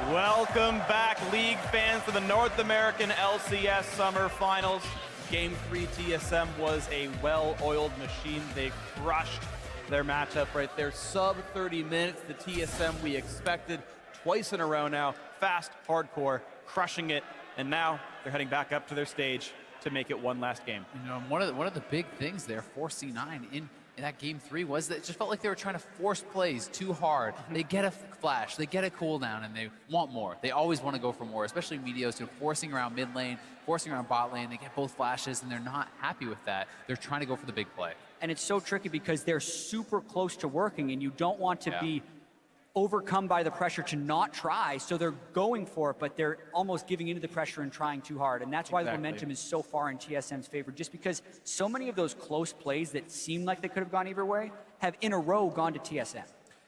Welcome back, League fans, to the North American LCS Summer Finals. Game 3 TSM was a well-oiled machine. They crushed their matchup right there. Sub 30 minutes, the TSM we expected twice in a row now. Fast, hardcore, crushing it, and now they're heading back up to their stage to make it one last game. You know, one of the big things there for C9 in that game 3 was that it just felt like they were trying to force plays too hard. They get a flash, they get a cooldown, and they want more. They always want to go for more, especially Meteos, forcing around mid lane, forcing around bot lane. They get both flashes, and they're not happy with that. They're trying to go for the big play. And it's so tricky because they're super close to working, and you don't want to be overcome by the pressure to not try, so they're going for it, but they're almost giving into the pressure and trying too hard. And that's why the momentum is so far in TSM's favor, just because so many of those close plays that seem like they could have gone either way have in a row gone to TSM.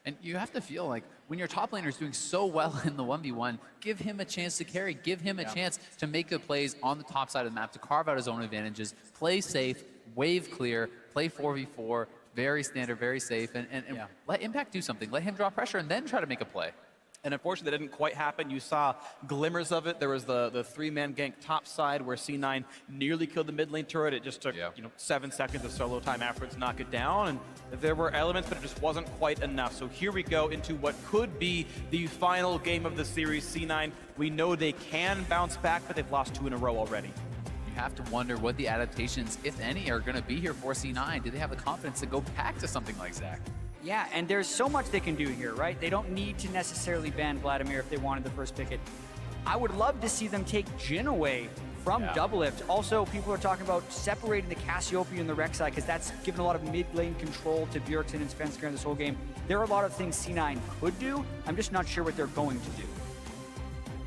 And you have to feel like when your top laner is doing so well in the 1v1, give him a chance to carry, give him a chance to make the plays on the top side of the map, to carve out his own advantages, play safe, wave clear, play 4v4, very standard, very safe, and let Impact do something. Let him draw pressure and then try to make a play. And unfortunately, that didn't quite happen. You saw glimmers of it. There was the three-man gank top side where C9 nearly killed the mid lane turret. It just took 7 seconds of solo time afterwards to knock it down. And there were elements, but it just wasn't quite enough. So here we go into what could be the final game of the series. C9, we know they can bounce back, but they've lost 2 in a row already. You have to wonder what the adaptations, if any, are going to be here for C9. Do they have the confidence to go back to something like Zach? Yeah, and there's so much they can do here, right? They don't need to necessarily ban Vladimir if they wanted the first pick it. I would love to see them take Jhin away from Doublelift. Also, people are talking about separating the Cassiopeia and the Rek'Sai because that's given a lot of mid-lane control to Bjergsen and Svenskar this whole game. There are a lot of things C9 could do. I'm just not sure what they're going to do.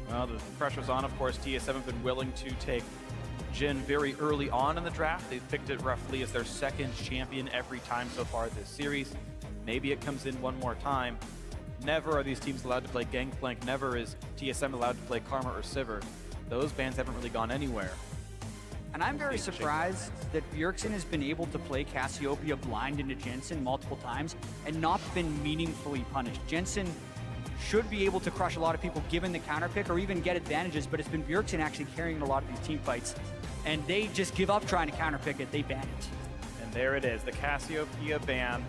Well, the pressure's on, of course. TSM have been willing to take Jhin very early on in the draft. They've picked it roughly as their second champion every time so far this series. Maybe it comes in one more time. Never are these teams allowed to play Gangplank. Never is TSM allowed to play Karma or Sivir. Those bans haven't really gone anywhere. And I'm very surprised that Bjergsen has been able to play Cassiopeia blind into Jensen multiple times and not been meaningfully punished. Jensen should be able to crush a lot of people given the counter pick or even get advantages, but it's been Bjergsen actually carrying a lot of these team fights. And they just give up trying to counter pick it. They ban it. And there it is, the Cassiopeia ban.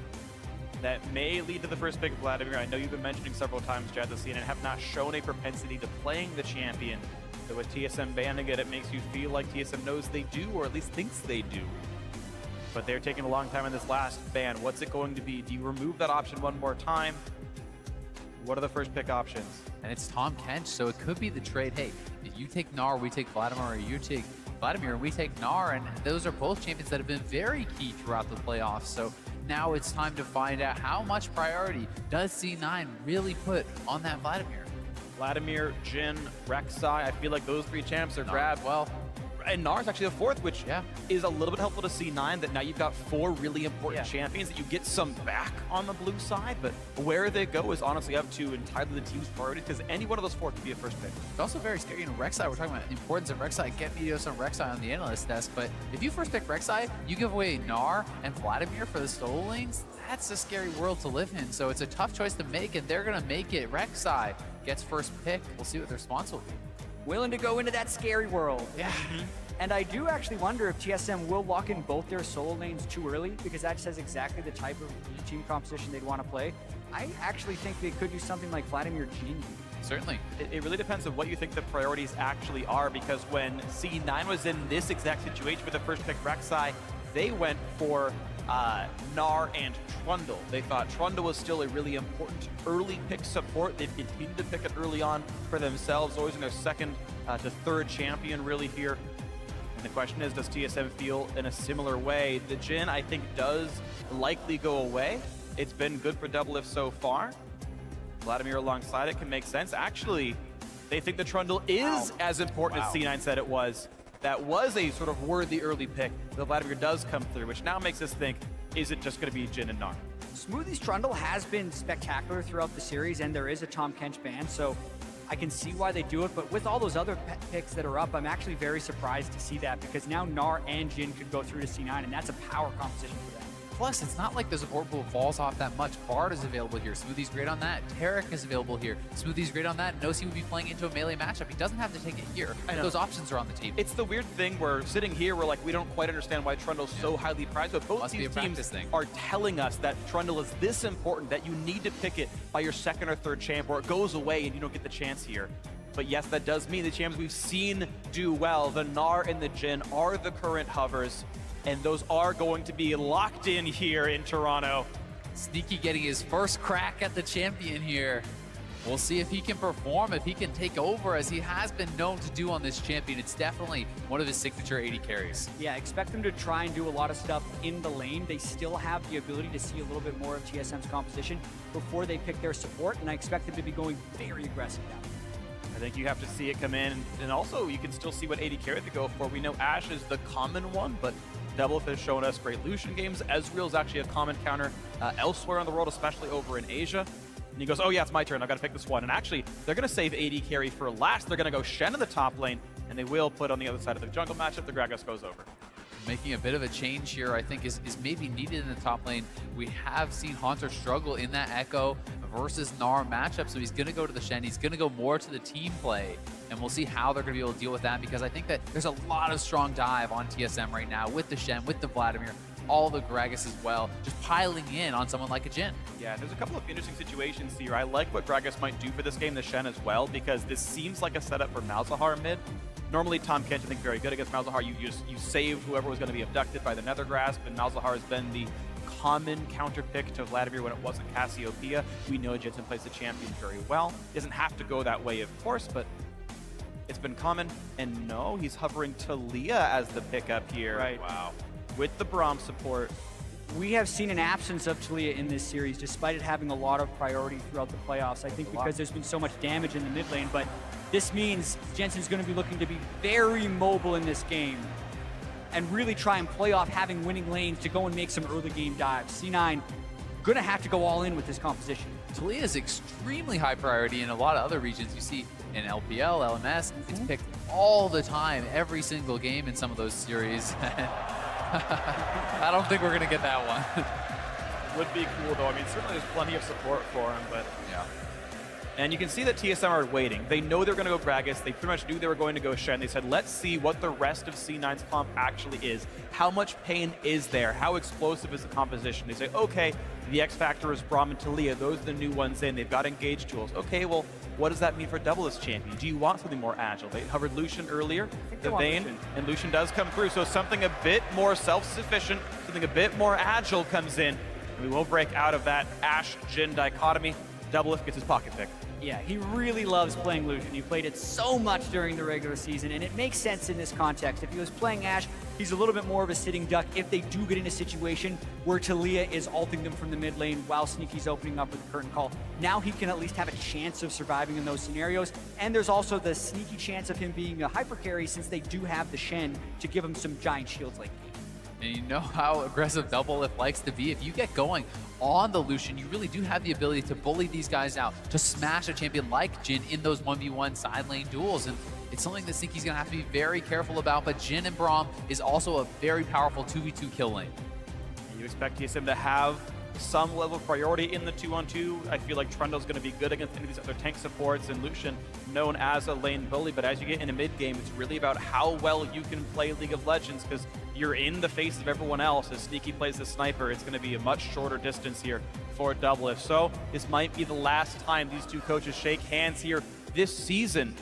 That may lead to the first pick of Vladimir. I know you've been mentioning several times, Jad, this season, and have not shown a propensity to playing the champion. So with TSM banning it, it makes you feel like TSM knows they do, or at least thinks they do. But they're taking a long time in this last ban. What's it going to be? Do you remove that option one more time? What are the first pick options? And it's Tahm Kench, so it could be the trade. Hey, if you take Gnar, we take Vladimir, or you take Vladimir, and we take Gnar, and those are both champions that have been very key throughout the playoffs. So now it's time to find out how much priority does C9 really put on that Vladimir. Vladimir, Jhin, Rek'Sai, I feel like those 3 champs are grabbed. Well, and Gnar's actually the 4th, which is a little bit helpful to C9, that now you've got 4 really important champions that you get some back on the blue side, but where they go is honestly up to entirely the team's priority, because any one of those 4 could be a first pick. It's also very scary. You know, Rek'Sai, we're talking about the importance of Rek'Sai, get Meteos on Rek'Sai on the analyst desk, but if you first pick Rek'Sai, you give away Gnar and Vladimir for the solo lanes, that's a scary world to live in. So it's a tough choice to make, and they're going to make it. Rek'Sai gets first pick. We'll see what their response will be. Willing to go into that scary world. Yeah. And I do actually wonder if TSM will lock in both their solo lanes too early, because that says exactly the type of team composition they'd want to play. I actually think they could do something like Vladimir Jhin. Certainly. It really depends on what you think the priorities actually are, because when C9 was in this exact situation with the first pick Rek'Sai, they went for Gnar and Trundle. They thought Trundle was still a really important early pick support. They've continued to pick it early on for themselves, always in their second to third champion really here. And the question is, does TSM feel in a similar way? The Jhin, I think, does likely go away. It's been good for Doublelift so far. Vladimir alongside it can make sense. Actually, they think the Trundle is as important as C9 said it was. That was a sort of worthy early pick. The Vladimir does come through, which now makes us think, is it just going to be Jhin and Gnar? Smoothie's Trundle has been spectacular throughout the series, and there is a Tahm Kench ban, so I can see why they do it. But with all those other picks that are up, I'm actually very surprised to see that, because now Gnar and Jhin could go through to C9, and that's a power composition for them. Plus, it's not like the support pool falls off that much. Bard is available here. Smoothie's great on that. Tarek is available here. Smoothie's great on that. Nosy would be playing into a melee matchup. He doesn't have to take it here. Those options are on the table. It's the weird thing where sitting here, we're like, we don't quite understand why Trundle's so highly prized, but both these teams are telling us that Trundle is this important that you need to pick it by your second or third champ, or it goes away and you don't get the chance here. But yes, that does mean the champs we've seen do well, the Gnar and the Jhin, are the current hovers, and those are going to be locked in here in Toronto. Sneaky getting his first crack at the champion here. We'll see if he can perform, if he can take over, as he has been known to do on this champion. It's definitely one of his signature AD carries. Yeah, expect them to try and do a lot of stuff in the lane. They still have the ability to see a little bit more of TSM's composition before they pick their support, and I expect them to be going very aggressive now. I think you have to see it come in, and also you can still see what AD carry they go for. We know Ashe is the common one, but Doublelift has shown us great Lucian games. Ezreal is actually a common counter elsewhere in the world, especially over in Asia. And he goes, oh yeah, it's my turn, I've got to pick this one. And actually, they're going to save AD carry for last. They're going to go Shen in the top lane, and they will put on the other side of the jungle matchup, the Gragas goes over. Making a bit of a change here, I think, is maybe needed in the top lane. We have seen Haunter struggle in that Echo versus Gnar matchup, so he's going to go to the Shen. He's going to go more to the team play, and we'll see how they're going to be able to deal with that, because I think that there's a lot of strong dive on TSM right now with the Shen, with the Vladimir, all the Gragas as well, just piling in on someone like a Jhin. Yeah, there's a couple of interesting situations here. I like what Gragas might do for this game, the Shen as well, because this seems like a setup for Malzahar mid. Normally, Tom Kent, I think, very good against Malzahar. You saved whoever was going to be abducted by the Nether Grasp, and Malzahar has been the common counter pick to Vladimir when it wasn't Cassiopeia. We know Jensen plays the champion very well. Doesn't have to go that way, of course, but it's been common. And no, he's hovering Talia as the pickup here. Right. Wow. With the Braum support. We have seen an absence of Talia in this series, despite it having a lot of priority throughout the playoffs. I think because there's been so much damage in the mid lane, but this means Jensen's going to be looking to be very mobile in this game and really try and play off having winning lanes to go and make some early game dives. C9 going to have to go all in with this composition. Talia is extremely high priority in a lot of other regions. You see in LPL, LMS, it's picked all the time, every single game in some of those series. I don't think we're going to get that one. Would be cool, though. I mean, certainly there's plenty of support for him, but yeah. And you can see that TSM are waiting. They know they're going to go Gragas. They pretty much knew they were going to go Shen. They said, let's see what the rest of C9's comp actually is. How much pain is there? How explosive is the composition? They say, okay, the X Factor is Braum and Talia. Those are the new ones in. They've got engaged tools. Okay, well, what does that mean for Doublelift's champion? Do you want something more agile? They covered Lucian earlier, the Vayne, and Lucian does come through. So something a bit more self-sufficient, something a bit more agile comes in. And we will break out of that Ashe-Jhin dichotomy. Doublelift gets his pocket pick. Yeah, he really loves playing Lucian. He played it so much during the regular season, and it makes sense in this context. If he was playing Ashe, he's a little bit more of a sitting duck if they do get in a situation where Talia is ulting them from the mid lane while Sneaky's opening up with the curtain call. Now he can at least have a chance of surviving in those scenarios, and there's also the sneaky chance of him being a hyper carry since they do have the Shen to give him some giant shields late game. And you know how aggressive Doublelift likes to be. If you get going on the Lucian, you really do have the ability to bully these guys out, to smash a champion like Jhin in those 1v1 side lane duels. And it's something that Sneaky's going to have to be very careful about. But Jhin and Braum is also a very powerful 2v2 kill lane. And you expect TSM to have some level of priority in the 2-on-2. I feel like Trundle's going to be good against any of these other tank supports, and Lucian known as a lane bully, but as you get into mid-game, it's really about how well you can play League of Legends, because you're in the face of everyone else. As Sneaky plays the sniper, it's going to be a much shorter distance here for Doublelift. So this might be the last time these two coaches shake hands here this season,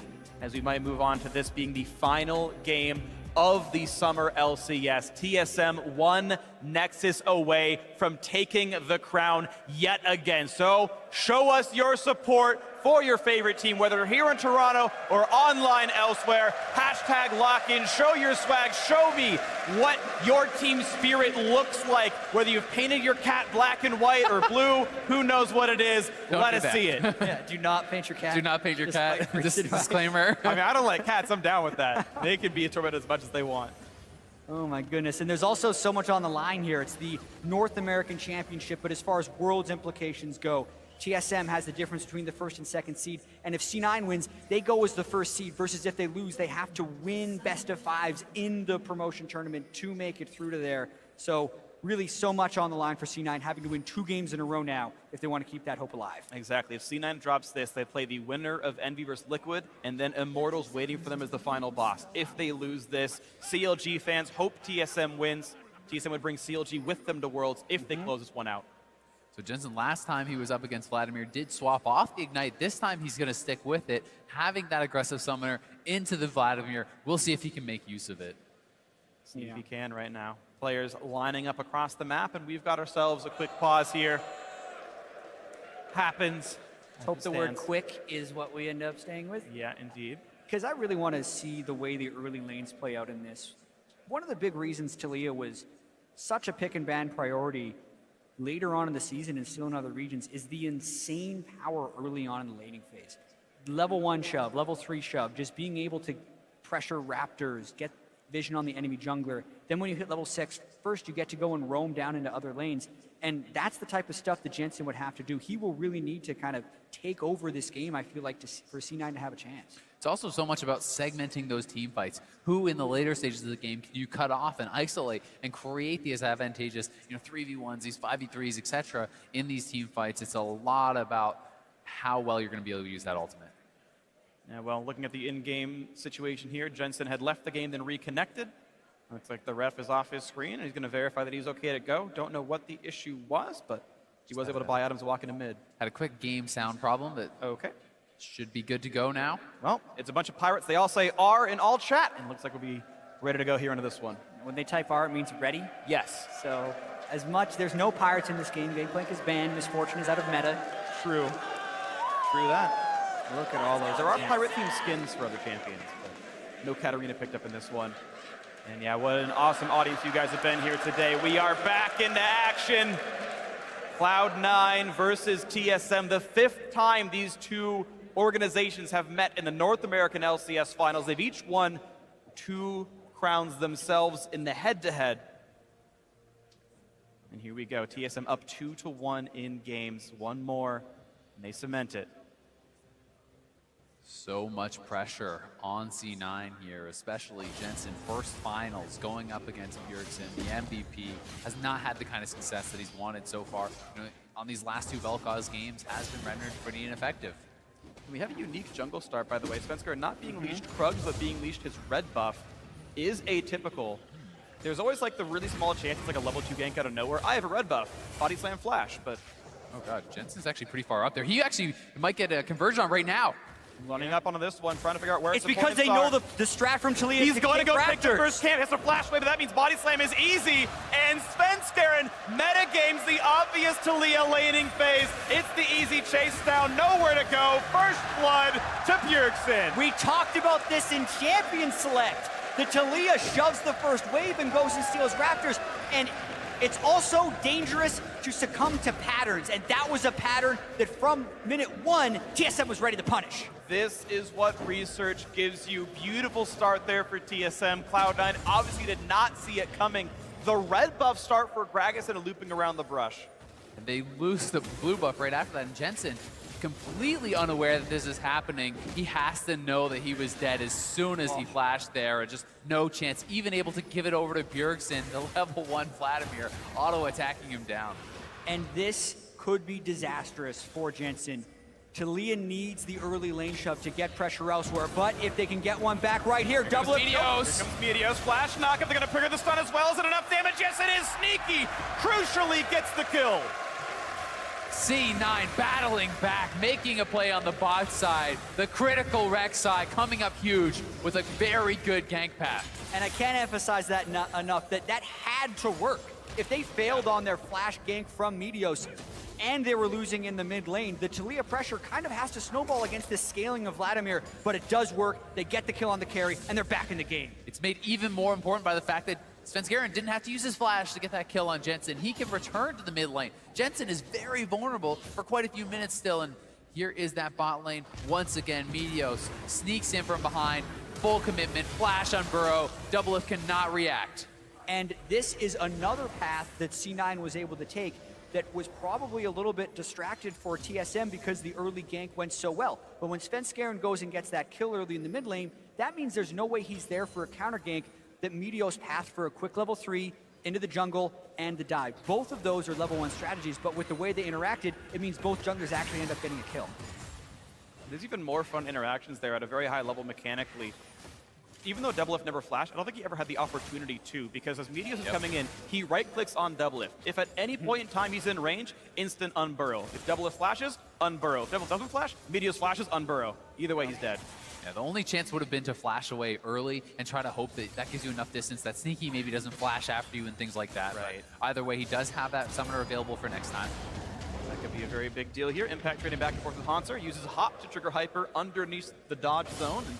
as we might move on to this being the final game of the summer LCS. TSM one Nexus away from taking the crown yet again. So show us your support for your favorite team, whether here in Toronto or online elsewhere. Hashtag lock in, show your swag, show me what your team spirit looks like, whether you've painted your cat black and white or blue, who knows what it is. Let us see it. Yeah, do not paint your cat. Do not paint your cat. Disclaimer. I mean, I don't like cats, I'm down with that. They can be tormented as much as they want. Oh my goodness, and there's also so much on the line here. It's the North American Championship, but as far as Worlds implications go, TSM has the difference between the first and second seed, and if C9 wins, they go as the first seed, versus if they lose, they have to win best of fives in the promotion tournament to make it through to there. So really so much on the line for C9, having to win 2 games in a row now if they want to keep that hope alive. Exactly. If C9 drops this, they play the winner of Envy vs. Liquid, and then Immortals waiting for them as the final boss. If they lose this, CLG fans hope TSM wins. TSM would bring CLG with them to Worlds if they close this one out. So Jensen, last time he was up against Vladimir, did swap off the Ignite. This time he's going to stick with it, having that aggressive summoner into the Vladimir. We'll see if he can make use of it. See if he can right now. Players lining up across the map, and we've got ourselves a quick pause here. Happens. Hope the word quick is what we end up staying with. Yeah, indeed. Because I really want to see the way the early lanes play out in this. One of the big reasons Taliyah was such a pick and ban priority later on in the season and still in other regions is the insane power early on in the laning phase. Level 1 shove, level 3 shove, just being able to pressure Raptors, get vision on the enemy jungler. Then when you hit level 6, first you get to go and roam down into other lanes. And that's the type of stuff that Jensen would have to do. He will really need to kind of take over this game, I feel like, for C9 to have a chance. It's also so much about segmenting those team fights. Who in the later stages of the game can you cut off and isolate and create these advantageous, 3v1s, these 5v3s, etc. in these team fights? It's a lot about how well you're going to be able to use that ultimate. Yeah, well, looking at the in-game situation here, Jensen had left the game, then reconnected. Looks like the ref is off his screen, and he's going to verify that he's okay to go. Don't know what the issue was, but he was able to buy items to walk into mid. Had a quick game sound problem, but okay. Should be good to go now. Well, it's a bunch of pirates. They all say R in all chat, and looks like we'll be ready to go here into this one. When they type R, it means ready? Yes. So, as much, there's no pirates in this game. Gangplank is banned. Misfortune is out of meta. True. True that. Look at all those. There are pirate-themed skins for other champions, but no Katarina picked up in this one. And yeah, what an awesome audience you guys have been here today. We are back into action. Cloud9 versus TSM, the 5th time these two organizations have met in the North American LCS finals. They've each won 2 crowns themselves in the head-to-head. And here we go, TSM up 2-1 in games. One more, and they cement it. So much pressure on C9 here, especially Jensen. First finals going up against Bjergsen, the MVP, has not had the kind of success that he's wanted so far. On these last 2 Vel'Koz games, has been rendered pretty ineffective. We have a unique jungle start, by the way. Svenskar not being leashed Krugs, but being leashed his red buff is atypical. There's always like the really small chance it's like a level 2 gank out of nowhere. I have a red buff, body slam flash, but... Oh god, Jensen's actually pretty far up there. He actually might get a conversion on right now. Running up onto this one, trying to figure out where it's because they know the strat from Taliyah. He's going to go pick the first camp. He has to flash away, but that means body slam is easy. And Svenskar meta games the obvious Taliyah laning phase. It's the easy chase down, nowhere to go. First blood to Bjergsen. We talked about this in Champion Select. The Taliyah shoves the first wave and goes and steals Raptors. And it's also dangerous to succumb to patterns, and that was a pattern that from minute 1, TSM was ready to punish. This is what research gives you. Beautiful start there for TSM. Cloud9 obviously did not see it coming. The red buff start for Gragas and looping around the brush. And they lose the blue buff right after that, and Jensen, completely unaware that this is happening. He has to know that he was dead as soon as he flashed there. Just no chance, even able to give it over to Bjergsen, the level 1 Vladimir, auto-attacking him down. And this could be disastrous for Jensen. Taliyah needs the early lane shove to get pressure elsewhere, but if they can get one back right here, double it. Here comes Meteos, flash knock, if they're gonna trigger the stun as well. Is it enough damage? Yes, it is. Sneaky, crucially gets the kill. C9 battling back, making a play on the bot side. The critical Rek'Sai coming up huge with a very good gank path. And I can't emphasize that enough, that had to work. If they failed on their flash gank from Meteos and they were losing in the mid lane, the Taliyah pressure kind of has to snowball against the scaling of Vladimir, but it does work. They get the kill on the carry, and they're back in the game. It's made even more important by the fact that Svenskar didn't have to use his flash to get that kill on Jensen. He can return to the mid lane. Jensen is very vulnerable for quite a few minutes still, and here is that bot lane. Once again, Meteos sneaks in from behind, full commitment, flash on Burrow. Doublelift cannot react. And this is another path that C9 was able to take that was probably a little bit distracted for TSM because the early gank went so well. But when Svenskar goes and gets that kill early in the mid lane, that means there's no way he's there for a counter gank, that Meteos passed for a quick level 3, into the jungle and the dive. Both of those are level 1 strategies, but with the way they interacted, it means both junglers actually end up getting a kill. There's even more fun interactions there at a very high level mechanically. Even though Doublelift never flashed, I don't think he ever had the opportunity to, because as Meteos is coming in, he right-clicks on Doublelift. If at any point in time he's in range, instant unburrow. If Doublelift flashes, unburrow. If Doublelift doesn't flash, Meteos flashes, unburrow. Either way, he's dead. Yeah, the only chance would have been to flash away early and try to hope that that gives you enough distance that Sneaky maybe doesn't flash after you and things like that. Right. But either way, he does have that summoner available for next time. That could be a very big deal here. Impact trading back and forth with Hanser. Uses Hop to trigger Hyper underneath the dodge zone and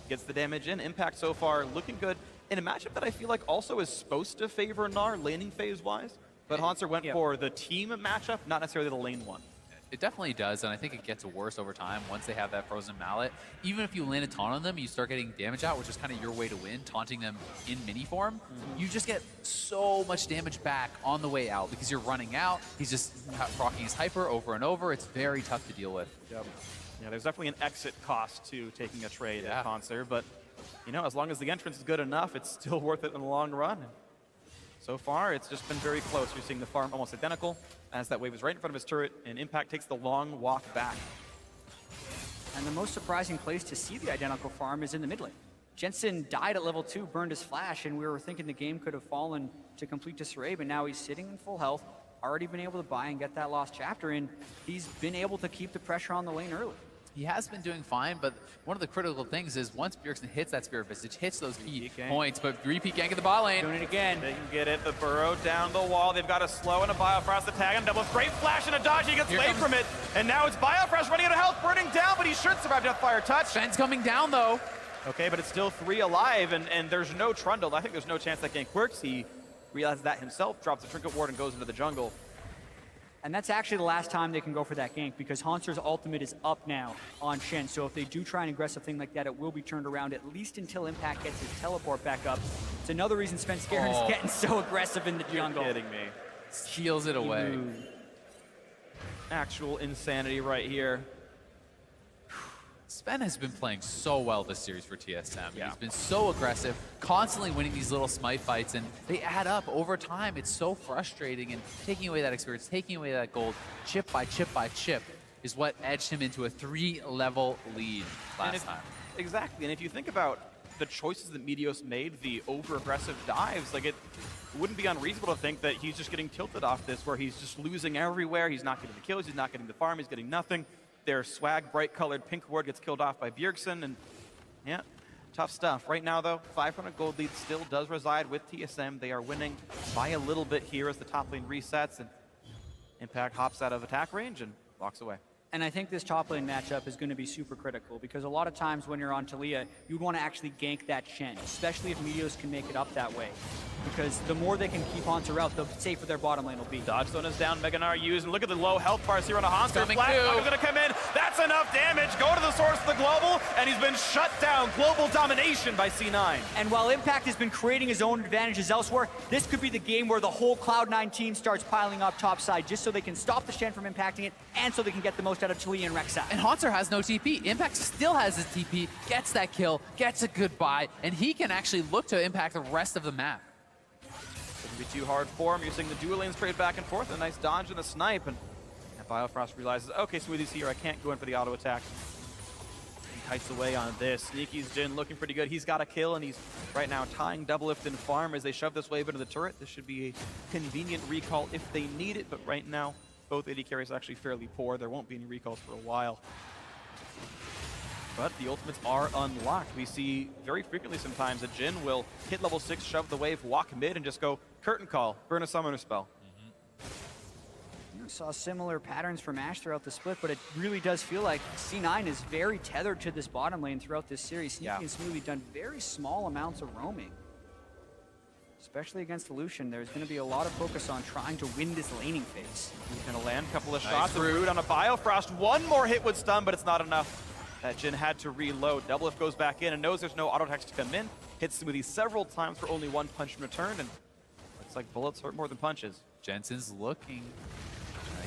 gets the damage in. Impact so far looking good in a matchup that I feel like also is supposed to favor Gnar laning phase-wise. But Hanser went for the team matchup, not necessarily the lane one. It definitely does, and I think it gets worse over time once they have that frozen mallet. Even if you land a taunt on them, you start getting damage out, which is kind of your way to win, taunting them in mini form. You just get so much damage back on the way out because you're running out. He's just proccing his hyper over and over. It's very tough to deal with. Yep. Yeah, there's definitely an exit cost to taking a trade at Hanser, but you know, as long as the entrance is good enough, it's still worth it in the long run. So far, it's just been very close. You're seeing the farm almost identical as that wave is right in front of his turret, and Impact takes the long walk back. And the most surprising place to see the identical farm is in the mid lane. Jensen died at level 2, burned his flash, and we were thinking the game could have fallen to complete disarray, but now he's sitting in full health, already been able to buy and get that lost chapter, and he's been able to keep the pressure on the lane early. He has been doing fine, but one of the critical things is once Bjergsen hits that Spirit Visage, hits those key points, but repeat gank at the bot lane. Doing it again. They can get it, the burrow down the wall. They've got a slow and a Biofrost to tag him. Double great flash and a dodge. He gets away from it. And now it's Biofrost running out of health, burning down, but he should survive Deathfire Touch. Fenn's coming down though. Okay, but it's still 3 alive, and there's no Trundle. I think there's no chance that gank works. He realizes that himself, drops the Trinket Ward, and goes into the jungle. And that's actually the last time they can go for that gank because Hanser's ultimate is up now on Shen. So if they do try an aggressive thing like that, it will be turned around at least until Impact gets his teleport back up. It's another reason Svenskeren is getting so aggressive in the jungle. You're kidding me. Steals it away. Actual insanity right here. Sven has been playing so well this series for TSM. He's been so aggressive, constantly winning these little smite fights, and they add up over time. It's so frustrating, and taking away that experience, taking away that gold, chip by chip by chip, is what edged him into a 3-level lead last time. Exactly, and if you think about the choices that Meteos made, the over-aggressive dives, like it wouldn't be unreasonable to think that he's just getting tilted off this, where he's just losing everywhere. He's not getting the kills, he's not getting the farm, he's getting nothing. Their swag, bright-colored pink ward gets killed off by Bjergsen, and yeah, tough stuff. Right now, though, 500 gold lead still does reside with TSM. They are winning by a little bit here as the top lane resets, and Impact hops out of attack range and walks away. And I think this top lane matchup is going to be super critical because a lot of times when you're on Taliyah, you'd want to actually gank that Shen, especially if Meteos can make it up that way. Because the more they can keep Hanser out, the safer their bottom lane will be. Dodge zone is down, Mega Gnar used, and look at the low health bars here on a Hanser. Flash is going to come in, that's enough damage, go to the source of the global, and he's been shut down. Global domination by C9. And while Impact has been creating his own advantages elsewhere, this could be the game where the whole Cloud9 team starts piling up topside just so they can stop the Shen from impacting it, and so they can get the most out of Taliyah and Rek'Sai. And Hanser has no TP. Impact still has his TP, gets that kill, gets a good buy, and he can actually look to impact the rest of the map. Shouldn't be too hard for him. You're seeing the dual lanes trade back and forth, a nice dodge and a snipe, and Biofrost realizes, okay, Smoothie's here, I can't go in for the auto attack. He kites away on this. Sneaky's Jin looking pretty good. He's got a kill, and he's right now tying Doublelift and farm as they shove this wave into the turret. This should be a convenient recall if they need it, but right now, both AD carries are actually fairly poor. There won't be any recalls for a while. But the ultimates are unlocked. We see very frequently sometimes that Jin will hit level 6, shove the wave, walk mid, and just go curtain call, burn a summoner spell. We saw similar patterns from Ashe throughout the split, but it really does feel like C9 is very tethered to this bottom lane throughout this series. Sneaky and Smoothie done very small amounts of roaming. Especially against the Lucian, there's going to be a lot of focus on trying to win this laning phase. He's going to land a couple of shots. Rude on a Biofrost. One more hit would stun, but it's not enough. That Jin had to reload. Doublelift goes back in and knows there's no auto attacks to come in. Hits Smoothie several times for only one punch in return, and looks like bullets hurt more than punches. Jensen's looking.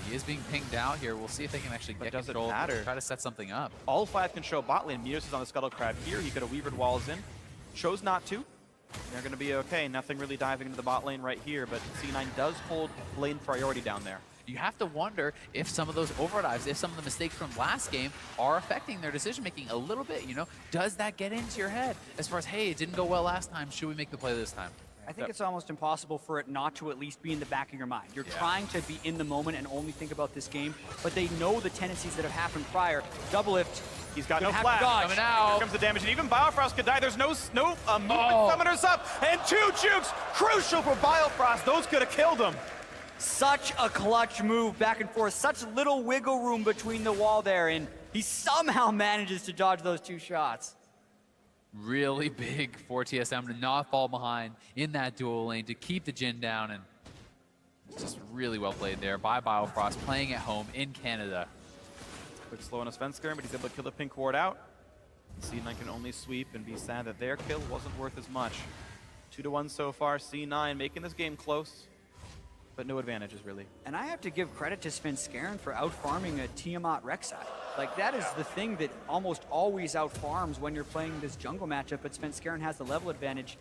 He is being pinged out here. We'll see if they can actually get control. Try to set something up. All 5 can show bot lane. Meteos is on the Scuttle Crab here. He could have weavered walls in. Chose not to. They're going to be okay. Nothing really diving into the bot lane right here, but C9 does hold lane priority down there. You have to wonder if some of those overdives, if some of the mistakes from last game are affecting their decision-making a little bit, you know? Does that get into your head as far as, hey, it didn't go well last time, should we make the play this time? I think it's almost impossible for it not to at least be in the back of your mind. You're trying to be in the moment and only think about this game, but they know the tendencies that have happened prior. Double lift. He's got no flash. Coming out. Here comes the damage, and even Biofrost could die. There's no movement summoners up, and 2 jukes, crucial for Biofrost. Those could have killed him. Such a clutch move back and forth, such little wiggle room between the wall there, and he somehow manages to dodge those 2 shots. Really big for TSM to not fall behind in that dual lane, to keep the Jhin down, and just really well played there by Biofrost, playing at home in Canada. Quick slow on a Svenskern, but he's able to kill the pink ward out. C9 can only sweep and be sad that their kill wasn't worth as much. 2-1 so far, C9 making this game close, but no advantages really. And I have to give credit to Svenskern for out-farming a Tiamat Rek'Sai. Like, that is the thing that almost always out-farms when you're playing this jungle matchup, but Svenskern has the level advantage.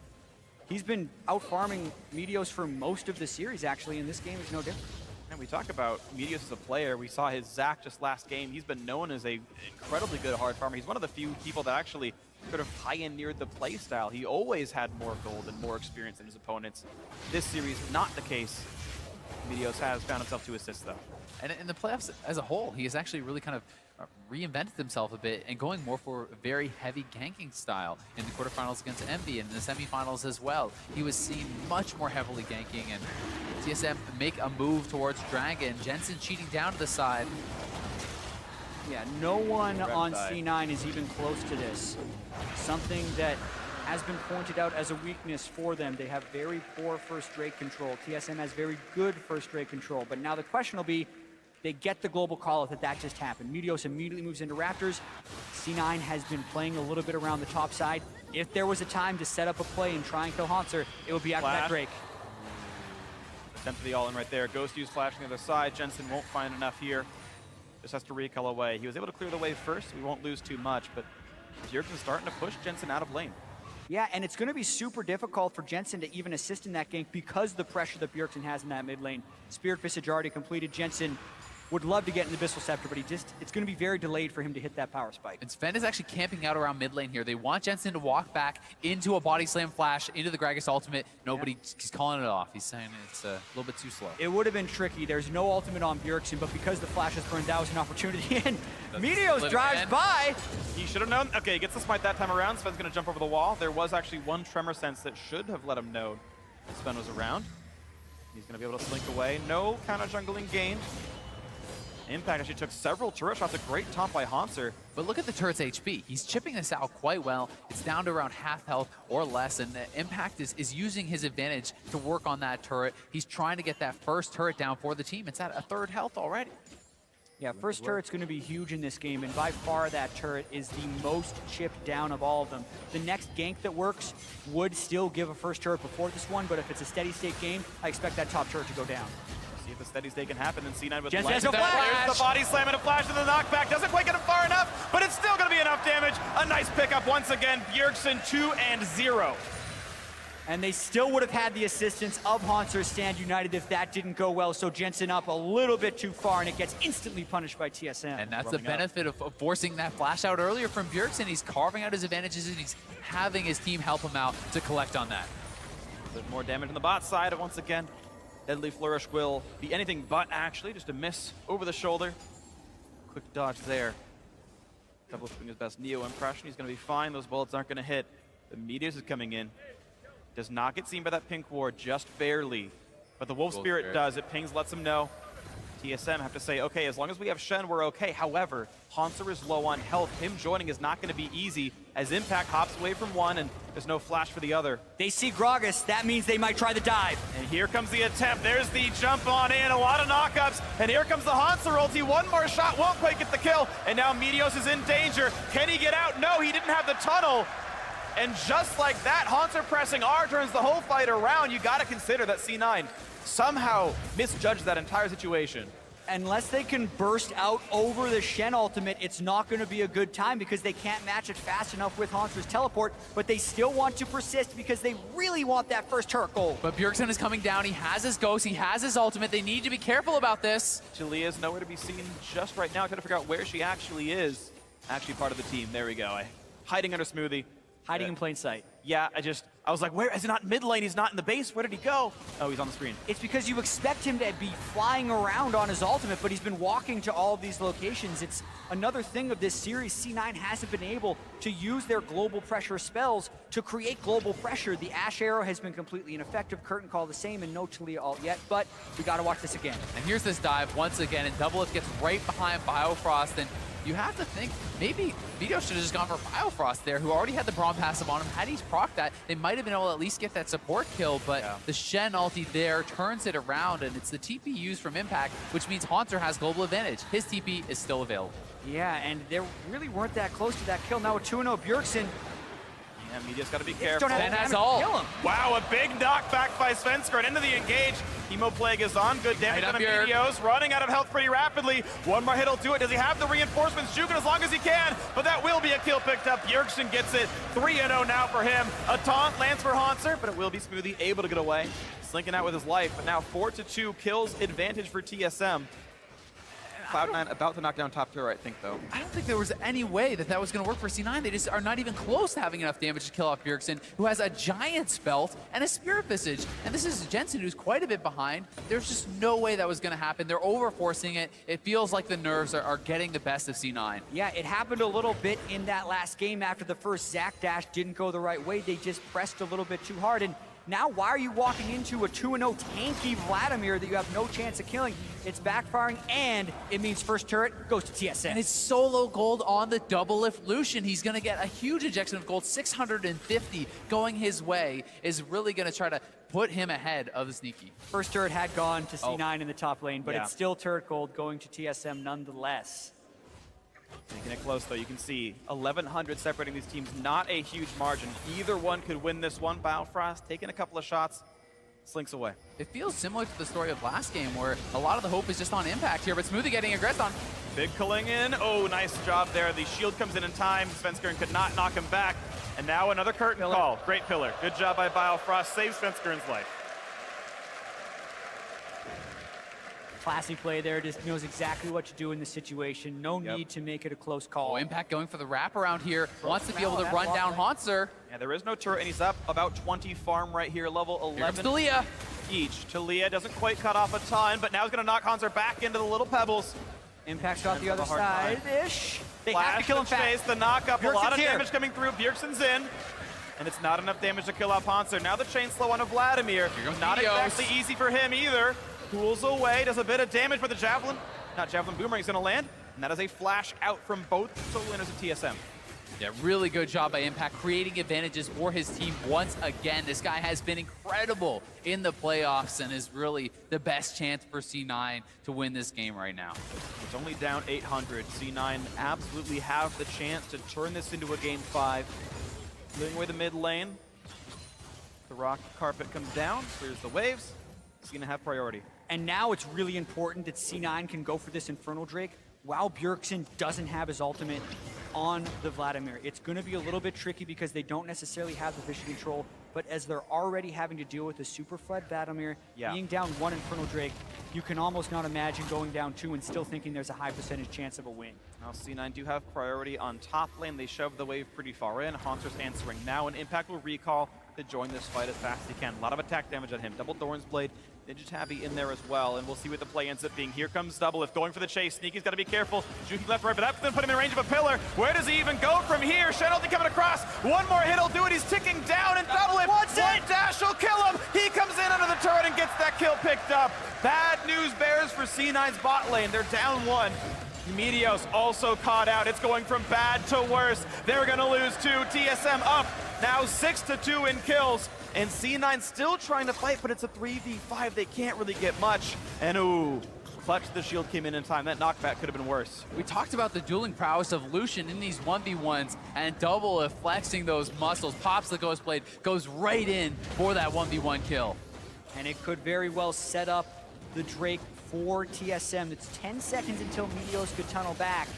He's been out-farming Meteos for most of the series, actually, and this game is no different. And we talk about Meteos as a player. We saw his Zac just last game. He's been known as a incredibly good hard farmer. He's one of the few people that actually sort of pioneered the play style. He always had more gold and more experience than his opponents. This series, not the case. Meteos has found himself 2 assists, though. And in the playoffs as a whole, he has actually really kind of reinvented himself a bit and going more for a very heavy ganking style in the quarterfinals against Envy and in the semifinals as well. He was seen much more heavily ganking, and TSM make a move towards Dragon. Jensen cheating down to the side. Yeah, no one on C9 is even close to this. Something that has been pointed out as a weakness for them. They have very poor first rate control. TSM has very good first rate control, but now the question will be, they get the global call-out that just happened. Meteos immediately moves into Raptors. C9 has been playing a little bit around the top side. If there was a time to set up a play and try and kill Hauntzer, it would be after that Drake. Attempt to the all-in right there. Ghost use flash on the other side. Jensen won't find enough here. Just has to recall away. He was able to clear the wave first, so we won't lose too much, but Bjergsen's starting to push Jensen out of lane. Yeah, and it's going to be super difficult for Jensen to even assist in that gank because of the pressure that Bjergsen has in that mid lane. Spirit Visage already completed. Jensen would love to get in the Abyssal Scepter, but it's going to be very delayed for him to hit that power spike. And Sven is actually camping out around mid lane here. They want Jensen to walk back into a body slam flash, into the Gragas ultimate. Nobody, he's calling it off. He's saying it's a little bit too slow. It would have been tricky. There's no ultimate on Bjergsen, but because the flash is burned, that was an opportunity. And Meteos drives by. He should have known. Okay, he gets the smite that time around. Sven's going to jump over the wall. There was actually one tremor sense that should have let him know Sven was around. He's going to be able to slink away. No counter jungling gained. Impact actually took several turret shots. A great taunt by Hauntzer. But look at the turret's HP. He's chipping this out quite well. It's down to around half health or less, and Impact is using his advantage to work on that turret. He's trying to get that first turret down for the team. It's at a 3rd health already. Yeah, first turret's going to be huge in this game, and by far that turret is the most chipped down of all of them. The next gank that works would still give a first turret before this one, but if it's a steady state game, I expect that top turret to go down. See if the steady state can happen, and C9 with Jensen has a There's flash! the body slam and a flash to the knockback. Doesn't quite get him far enough, but it's still going to be enough damage. A nice pickup once again. Bjergsen 2-0. And they still would have had the assistance of Hauntzer Stand United if that didn't go well. So Jensen up a little bit too far, and it gets instantly punished by TSM. And that's the benefit of forcing that flash out earlier from Bjergsen. He's carving out his advantages, and he's having his team help him out to collect on that. A bit more damage on the bot side. Once again, Deadly Flourish will be anything but actually. Just a miss over the shoulder. Quick dodge there. Double doing his best Neo impression. He's going to be fine. Those bullets aren't going to hit. The Meteos is coming in. Does not get seen by that pink ward, just barely. But the Wolf Spirit does. It pings, lets him know. TSM have to say, okay, as long as we have Shen, we're okay. However, Hauntzer is low on health. Him joining is not going to be easy as Impact hops away from one and there's no flash for the other. They see Gragas. That means they might try the dive. And here comes the attempt. There's the jump on in. A lot of knockups. And here comes the Hauntzer ulti. One more shot. Won't quite get the kill. And now Meteos is in danger. Can he get out? No, he didn't have the tunnel. And just like that, Hauntzer pressing R turns the whole fight around. You got to consider that C9 somehow misjudged that entire situation. unless they can burst out over the Shen ultimate, it's not going to be a good time because they can't match it fast enough with Haunter's teleport, but they still want to persist because they really want that first turret goal. But Bjergsen is coming down. He has his ghost. He has his ultimate. They need to be careful about this. Jalea's nowhere to be seen just right now. I'm trying to figure out where she actually is. Actually part of the team. There we go. Hiding under Smoothie. Hiding in plain sight. Yeah, I was like, where is he? Not mid lane? He's not in the base. Where did he go? Oh, he's on the screen. It's because you expect him to be flying around on his ultimate, but he's been walking to all of these locations. It's another thing of this series. C9 hasn't been able to use their global pressure spells to create global pressure. The Ash Arrow has been completely ineffective. Curtain Call the same, and no Taliyah ult yet, but we got to watch this again. And here's this dive once again, and Doublelift gets right behind Biofrost, and you have to think maybe Vito should have just gone for Biofrost there, who already had the Braum passive on him. Had he procced that, they might have been able to at least get that support kill, but the Shen ulti there turns it around, and it's the TP used from Impact, which means Haunter has global advantage. His TP is still available. Yeah, and they really weren't that close to that kill. Now with 2-0 Bjergsen. Yeah, Media's got to be careful. Ben has ult. Wow, a big knockback by Svenskeren into the engage. Chemo Plague is on. Good damage on the Meteos. Running out of health pretty rapidly. One more hit will do it. Does he have the reinforcements? Juking as long as he can, but that will be a kill picked up. Bjergsen gets it. 3-0 now for him. A taunt lands for Haunter, but it will be Smoothie able to get away. Slinking out with his life, but now 4-2 kills advantage for TSM. Cloud9 about to knock down top turret, I think, though. I don't think there was any way that was going to work for C9. They just are not even close to having enough damage to kill off Bjergsen, who has a Giant's Belt and a Spirit Visage. And this is Jensen, who's quite a bit behind. There's just no way that was going to happen. They're over-forcing it. It feels like the nerves are getting the best of C9. Yeah, it happened a little bit in that last game after the first Zac dash didn't go the right way. They just pressed a little bit too hard. And now, why are you walking into a 2-0 tanky Vladimir that you have no chance of killing? It's backfiring, and it means first turret goes to TSM. And it's solo gold on the Doublelift Lucian. He's going to get a huge injection of gold. 650 going his way is really going to try to put him ahead of the Sneaky. First turret had gone to C9 in the top lane, but it's still turret gold going to TSM nonetheless. Taking it close, though, you can see 1,100 separating these teams. Not a huge margin. Either one could win this one. Biofrost taking a couple of shots, slinks away. It feels similar to the story of last game, where a lot of the hope is just on Impact here, but Smoothie getting aggressed on. Big culling in. Oh, nice job there. The shield comes in time. Svenskeren could not knock him back. And now another curtain call. Great pillar. Good job by Biofrost. Saves Svenskeren's life. Classy play there, just knows exactly what to do in the situation. No need to make it a close call. Oh, Impact going for the wraparound here. Wants to be able to run down Haunter. Yeah, there is no turret, and he's up about 20 farm right here, level 11. Here comes Taliyah. Each. Taliyah doesn't quite cut off a ton, but now he's going to knock Haunter back into the little pebbles. Impact's got the other side-ish. They have to kill him fast. The knock-up, a lot of here. damage coming through. Bjergsen's in. And it's not enough damage to kill off Haunter. Now the chain slow on a Vladimir. Not exactly easy for him either. Pulls away, does a bit of damage, but the Javelin, not Javelin, Boomerang is going to land. And that is a flash out from both solo laners of TSM. Yeah, really good job by Impact, creating advantages for his team once again. This guy has been incredible in the playoffs and is really the best chance for C9 to win this game right now. It's only down 800. C9 absolutely have the chance to turn this into a game 5. Clearing away the mid lane. The rock carpet comes down, clears the waves. He's going to have priority. And now it's really important that C9 can go for this Infernal Drake while Bjergsen doesn't have his ultimate on the Vladimir. It's going to be a little bit tricky because they don't necessarily have the vision control, but as they're already having to deal with the Super Flood Vladimir, being down 1 Infernal Drake, you can almost not imagine going down 2 and still thinking there's a high percentage chance of a win. Now C9 do have priority on top lane. They shove the wave pretty far in. Haunter's answering now, and Impact will recall to join this fight as fast as he can. A lot of attack damage on him. Double Thorn's Blade. Ninja Tabby in there as well, and we'll see what the play ends up being. Here comes Doublelift going for the chase. Sneaky's got to be careful. Juking left, right, but that's going to put him in range of a pillar. Where does he even go from here? Shenalty coming across. One more hit will do it. He's ticking down, and Doublelift, one dash will kill him. He comes in under the turret and gets that kill picked up. Bad news bears for C9's bot lane. They're down 1. Meteos also caught out. It's going from bad to worse. They're going to lose 2. TSM up now 6-2 in kills. And C9 still trying to fight, but it's a 3v5. They can't really get much. And ooh, clutch the shield came in time. That knockback could have been worse. We talked about the dueling prowess of Lucian in these 1v1s, and Doublelift flexing those muscles, pops the Ghost Blade, goes right in for that 1v1 kill. And it could very well set up the Drake for TSM. It's 10 seconds until Meteos could tunnel back.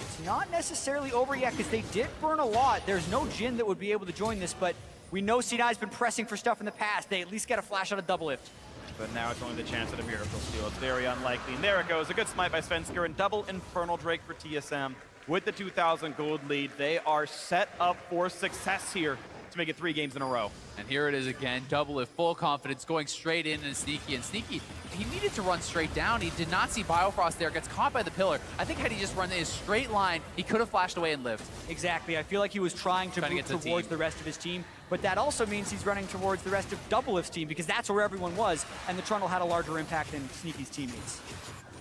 It's not necessarily over yet because they did burn a lot. There's no Jhin that would be able to join this, but we know C9's been pressing for stuff in the past. They at least get a flash out of double lift. But now it's only the chance at a miracle steal. It's very unlikely. And there it goes. A good smite by Svensker and double Infernal Drake for TSM. With the 2,000 gold lead, they are set up for success here to make it 3 games in a row. And here it is again, double with full confidence, going straight in and Sneaky. And Sneaky, he needed to run straight down. He did not see Biofrost there, gets caught by the pillar. I think had he just run in a straight line, he could have flashed away and lived. Exactly. I feel like he was trying to move towards the rest of his team, but that also means he's running towards the rest of Double Lift's team because that's where everyone was, and the Trundle had a larger impact than Sneaky's teammates.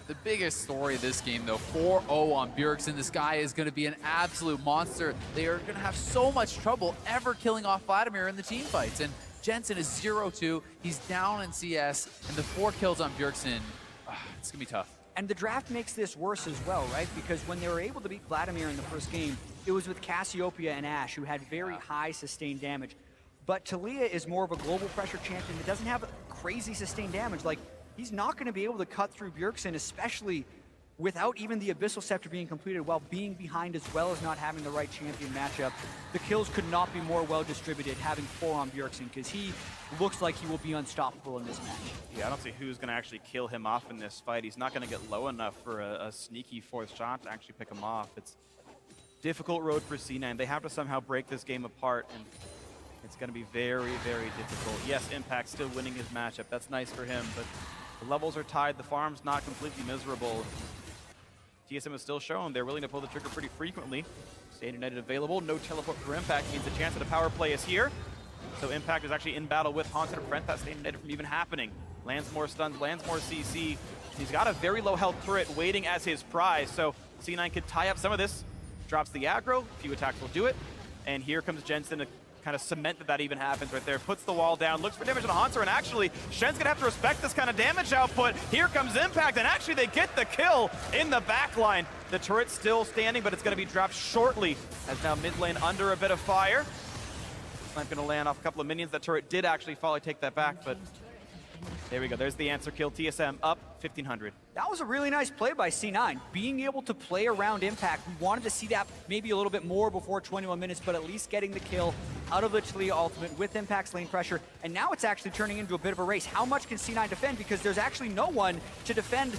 The biggest story of this game, though, 4-0 on Bjergsen. This guy is going to be an absolute monster. They are going to have so much trouble ever killing off Vladimir in the team fights. And Jensen is 0-2. He's down in CS, and the 4 kills on Bjergsen, it's going to be tough. And the draft makes this worse as well, right? Because when they were able to beat Vladimir in the first game, it was with Cassiopeia and Ashe, who had very high sustained damage. But Talia is more of a global pressure champion that doesn't have crazy sustained damage. Like, he's not going to be able to cut through Bjergsen, especially without even the Abyssal Scepter being completed while being behind as well as not having the right champion matchup. The kills could not be more well distributed having 4 on Bjergsen because he looks like he will be unstoppable in this match. Yeah, I don't see who's going to actually kill him off in this fight. He's not going to get low enough for a sneaky 4th shot to actually pick him off. It's a difficult road for C9. They have to somehow break this game apart, and it's going to be very, very difficult. Yes, Impact still winning his matchup. That's nice for him, but the levels are tied. The farm's not completely miserable. TSM is still shown they're willing to pull the trigger pretty frequently. Standard United available. No teleport for Impact means the chance at a power play is here. So Impact is actually in battle with Haunter to prevent that Standard United from even happening. Lands more stuns, lands more CC. He's got a very low health turret waiting as his prize. So C9 could tie up some of this. Drops the aggro. A few attacks will do it. And here comes Jensen to kind of cement that even happens right there. Puts the wall down, looks for damage on Haunter, and actually, Shen's gonna have to respect this kind of damage output. Here comes Impact, and actually they get the kill in the back line. The turret's still standing, but it's gonna be dropped shortly, as now mid lane under a bit of fire. Not gonna land off a couple of minions. That turret did actually fall, I take that back, but there we go. There's the answer kill. TSM up 1,500. That was a really nice play by C9. Being able to play around Impact, we wanted to see that maybe a little bit more before 21 minutes, but at least getting the kill out of the Talia ultimate with Impact's lane pressure. And now it's actually turning into a bit of a race. How much can C9 defend? Because there's actually no one to defend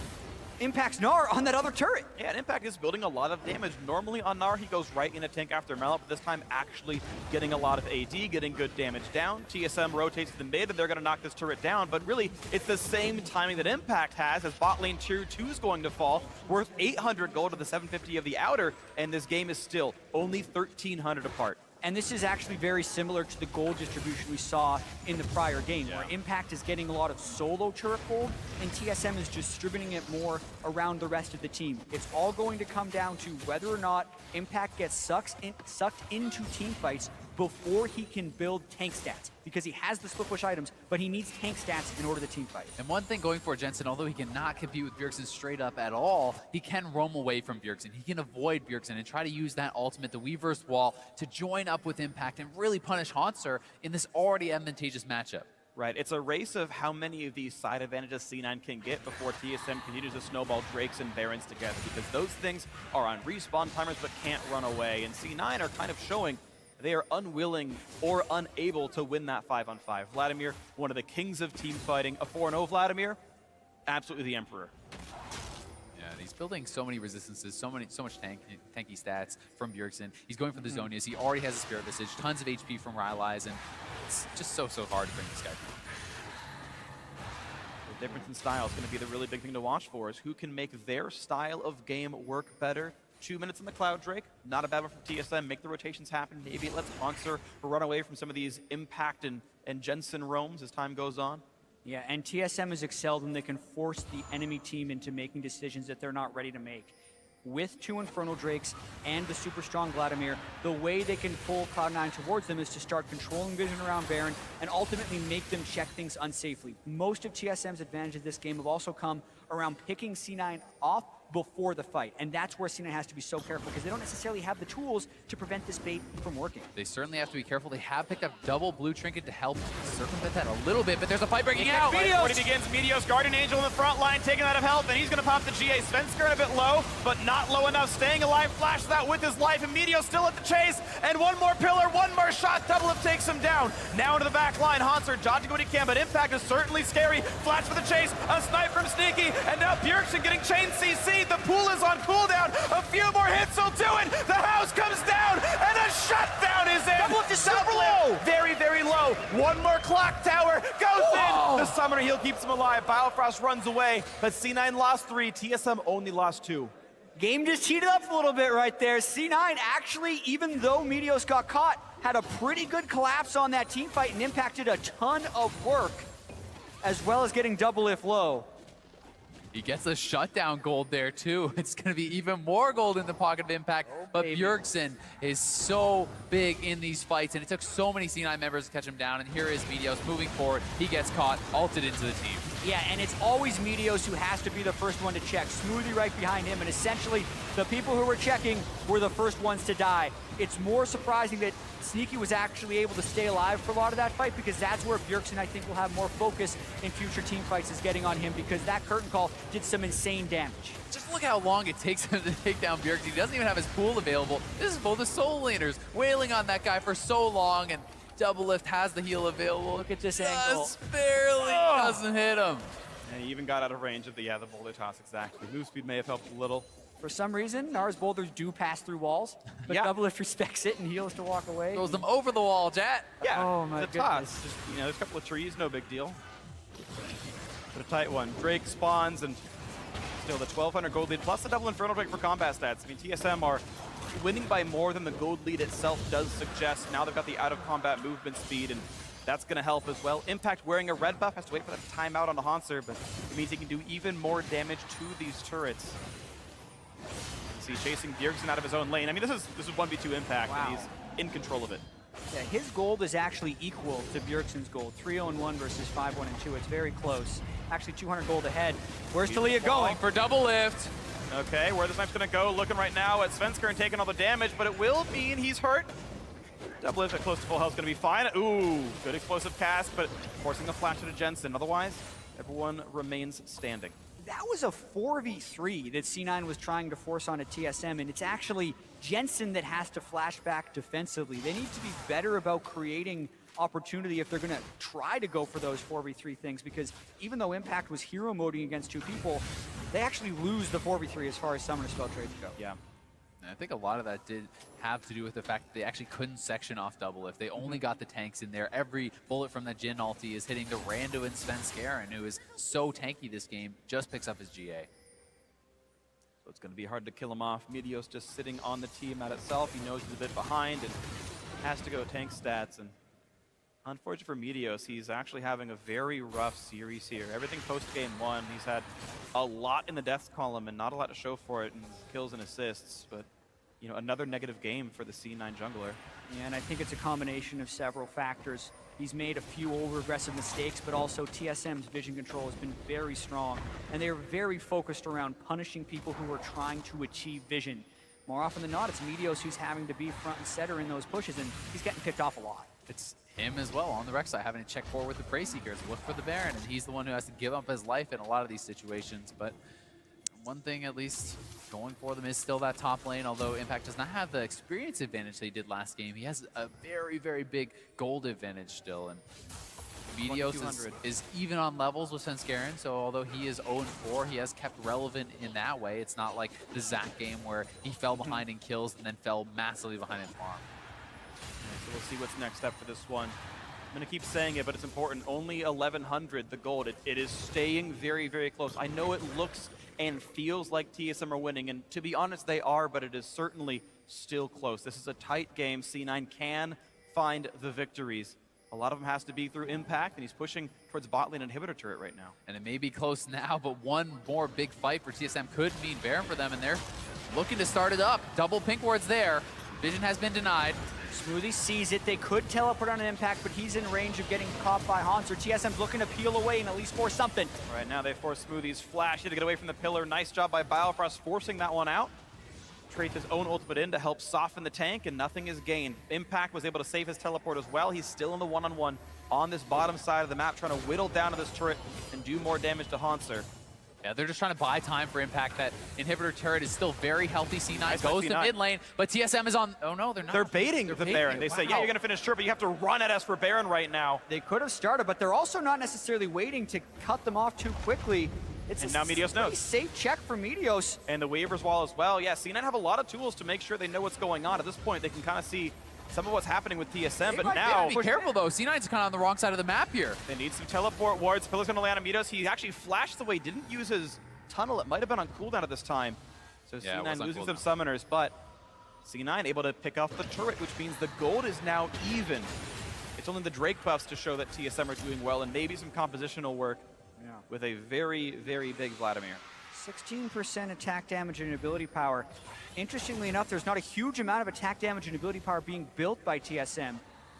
Impact's Gnar on that other turret. Yeah, and Impact is building a lot of damage. Normally on Gnar, he goes right in a tank after Mallet, but this time actually getting a lot of AD, getting good damage down. TSM rotates to the mid, and they're going to knock this turret down, but really, it's the same timing that Impact has, as bot lane tier 2 is going to fall, worth 800 gold to the 750 of the outer, and this game is still only 1,300 apart. And this is actually very similar to the gold distribution we saw in the prior game, where Impact is getting a lot of solo turret gold, and TSM is distributing it more around the rest of the team. It's all going to come down to whether or not Impact gets sucked into team fights before he can build tank stats, because he has the split push items, but he needs tank stats in order to team fight. And one thing going for Jensen, although he cannot compete with Bjergsen straight up at all, he can roam away from Bjergsen. He can avoid Bjergsen and try to use that ultimate, the Weaver's Wall, to join up with Impact and really punish Haunter in this already advantageous matchup. Right, it's a race of how many of these side advantages C9 can get before TSM continues to snowball Drakes and Barons together, because those things are on respawn timers but can't run away, and C9 are kind of showing they are unwilling or unable to win that 5-on-5. Vladimir, one of the kings of team fighting. A 4-0 Vladimir, absolutely the emperor. Yeah, and he's building so many resistances, so much tanky stats from Bjergsen. He's going for the Zonias. He already has a Spirit Visage, tons of HP from Rylai's, and it's just so hard to bring this guy down. The difference in style is going to be the really big thing to watch for, is who can make their style of game work better. 2 minutes on the Cloud Drake, not a bad one from TSM. Make the rotations happen. Maybe it lets Haunter run away from some of these Impact and Jensen roams as time goes on. Yeah, and TSM has excelled when they can force the enemy team into making decisions that they're not ready to make. With 2 Infernal Drakes and the super strong Vladimir, the way they can pull Cloud9 towards them is to start controlling vision around Baron and ultimately make them check things unsafely. Most of TSM's advantages this game have also come around picking C9 off before the fight. And that's where C9 has to be so careful because they don't necessarily have the tools to prevent this bait from working. They certainly have to be careful. They have picked up double blue trinket to help circumvent that a little bit, but there's a fight breaking out. When he begins, Meteos, Guardian Angel in the front line, taking out of health, and he's going to pop the GA. Svenskeren a bit low, but not low enough. Staying alive, flash that with his life, and Meteos still at the chase. And one more pillar, one more shot. Doublelift takes him down. Now into the back line. Hanser dodging what he can, but Impact is certainly scary. Flash for the chase, a snipe from Sneaky, and now Bjergsen getting chain CC. The pool is on cooldown. A few more hits will do it. The house comes down, and a shutdown is in. Doublelift is super low. Very, very low. One more clock tower goes in. The Summoner Heal keeps him alive. Biofrost runs away, but C9 lost 3. TSM only lost 2. Game just heated up a little bit right there. C9 actually, even though Meteos got caught, had a pretty good collapse on that team fight and impacted a ton of work, as well as getting Doublelift low. He gets a shutdown gold there too. It's going to be even more gold in the pocket of Impact. But Bjergsen is so big in these fights, and it took so many C9 members to catch him down. And here is Meteos moving forward. He gets caught, ulted into the team. Yeah, and it's always Meteos who has to be the first one to check. Smoothie right behind him, and essentially the people who were checking were the first ones to die. It's more surprising that Sneaky was actually able to stay alive for a lot of that fight because that's where Bjergsen, I think, will have more focus in future team fights is getting on him because that curtain call did some insane damage. Just look how long it takes him to take down Bjergsen. He doesn't even have his pool available. This is both the soul laners wailing on that guy for so long, and Doublelift has the heal available. Look at this angle. Just barely doesn't hit him. And he even got out of range of the boulder toss, exactly. Move speed may have helped a little. For some reason, Nars boulders do pass through walls, but Doublelift respects it and heals to walk away. Throws them over the wall, Jet. Yeah, oh my the toss. Just, there's a couple of trees, no big deal. But a tight one. Drake spawns, and still the 1,200 gold lead, plus the double Infernal Drake for combat stats. I mean, TSM are winning by more than the gold lead itself does suggest. Now they've got the out-of-combat movement speed, and that's going to help as well. Impact wearing a red buff, has to wait for that timeout on the Hanser, but it means he can do even more damage to these turrets. See, chasing Bjergsen out of his own lane. I mean, this is 1v2 Impact, and he's in control of it. Yeah, his gold is actually equal to Bjergsen's gold. 3-0-1 versus 5-1-2. It's very close. Actually, 200 gold ahead. Where's Talia going? For Doublelift. Okay, where the snipe's gonna go? Looking right now at Svenskeren taking all the damage, but it will mean he's hurt. Doublelift at close to full health is gonna be fine. Ooh, good explosive cast, but forcing the flash to Jensen. Otherwise, everyone remains standing. That was a 4v3 that C9 was trying to force onto TSM, and it's actually Jensen that has to flash back defensively. They need to be better about creating opportunity if they're going to try to go for those 4v3 things, because even though Impact was hero moding against 2 people, they actually lose the 4v3 as far as summoner spell trades go. Yeah. And I think a lot of that did have to do with the fact that they actually couldn't section off Doublelift. They only got the tanks in there. Every bullet from the Jhin ulti is hitting the Rando and Svenskeren, who is so tanky this game, just picks up his GA. So it's going to be hard to kill him off. Meteos just sitting on the team at itself. He knows he's a bit behind and has to go tank stats. And unfortunate for Meteos, he's actually having a very rough series here. Everything post-game 1, he's had a lot in the death column and not a lot to show for it in kills and assists. But another negative game for the C9 jungler. Yeah, and I think it's a combination of several factors. He's made a few over-aggressive mistakes, but also TSM's vision control has been very strong, and they're very focused around punishing people who are trying to achieve vision. More often than not, it's Meteos who's having to be front and center in those pushes, and he's getting picked off a lot. It's him as well on the rec side, having to check forward with the Prey Seekers, look for the Baron, and he's the one who has to give up his life in a lot of these situations. But one thing at least going for them is still that top lane, although Impact does not have the experience advantage they did last game. He has a very, very big gold advantage still, and Meteos is even on levels with Svenskeren, so although he is 0-4, he has kept relevant in that way. It's not like the Zac game where he fell behind in kills and then fell massively behind in farm. So we'll see what's next up for this one. I'm going to keep saying it, but it's important. Only 1,100, the gold. It is staying very, very close. I know it looks and feels like TSM are winning, and to be honest, they are, but it is certainly still close. This is a tight game. C9 can find the victories. A lot of them has to be through Impact, and he's pushing towards bot lane inhibitor turret right now. And it may be close now, but one more big fight for TSM could mean Baron for them, and they're looking to start it up. Double pink wards there. Vision has been denied. Smoothie sees it. They could teleport on an impact, but he's in range of getting caught by Hanser. TSM's looking to peel away and at least force something. Right now they force Smoothie's flash to get away from the pillar. Nice job by Biofrost forcing that one out. Trades his own ultimate in to help soften the tank, and nothing is gained. Impact was able to save his teleport as well. He's still in the one-on-one on this bottom side of the map, trying to whittle down to this turret and do more damage to Hanser. Yeah, they're just trying to buy time for Impact. That inhibitor turret is still very healthy. C9 Nice goes by to C9. mid lane, but TSM is on. Oh no, they're not. They're baiting the Baron. They say, yeah, you're going to finish turret, but you have to run at us for Baron right now. They could have started, but they're also not necessarily waiting to cut them off too quickly. It's And a now Meteos knows. pretty safe check for Meteos. And the Weaver's Wall as well. Yeah, C9 have a lot of tools to make sure they know what's going on. At this point, they can kind of see some of what's happening with TSM, They but might now Be careful though. C9's kind of on the wrong side of the map here. they need some teleport wards. Pillar's going to land on Meteos. He actually flashed away, didn't use his tunnel. It might have been on cooldown at this time. So Yeah, it was C9 on losing cooldown. some summoners, but C9 able to pick off the turret, which means the gold is now even. It's only the Drake buffs to show that TSM are doing well, and maybe some compositional work with a very, very big Vladimir. 16% attack damage and ability power. Interestingly enough, there's not a huge amount of attack damage and ability power being built by TSM.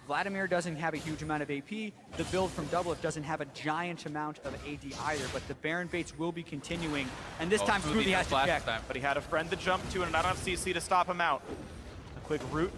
Vladimir doesn't have a huge amount of AP. The build from Doublelift doesn't have a giant amount of AD either, but the Baron baits will be continuing. And this time, Smoothie has to check. But he had a friend to jump to and not enough CC to stop him out. A quick root.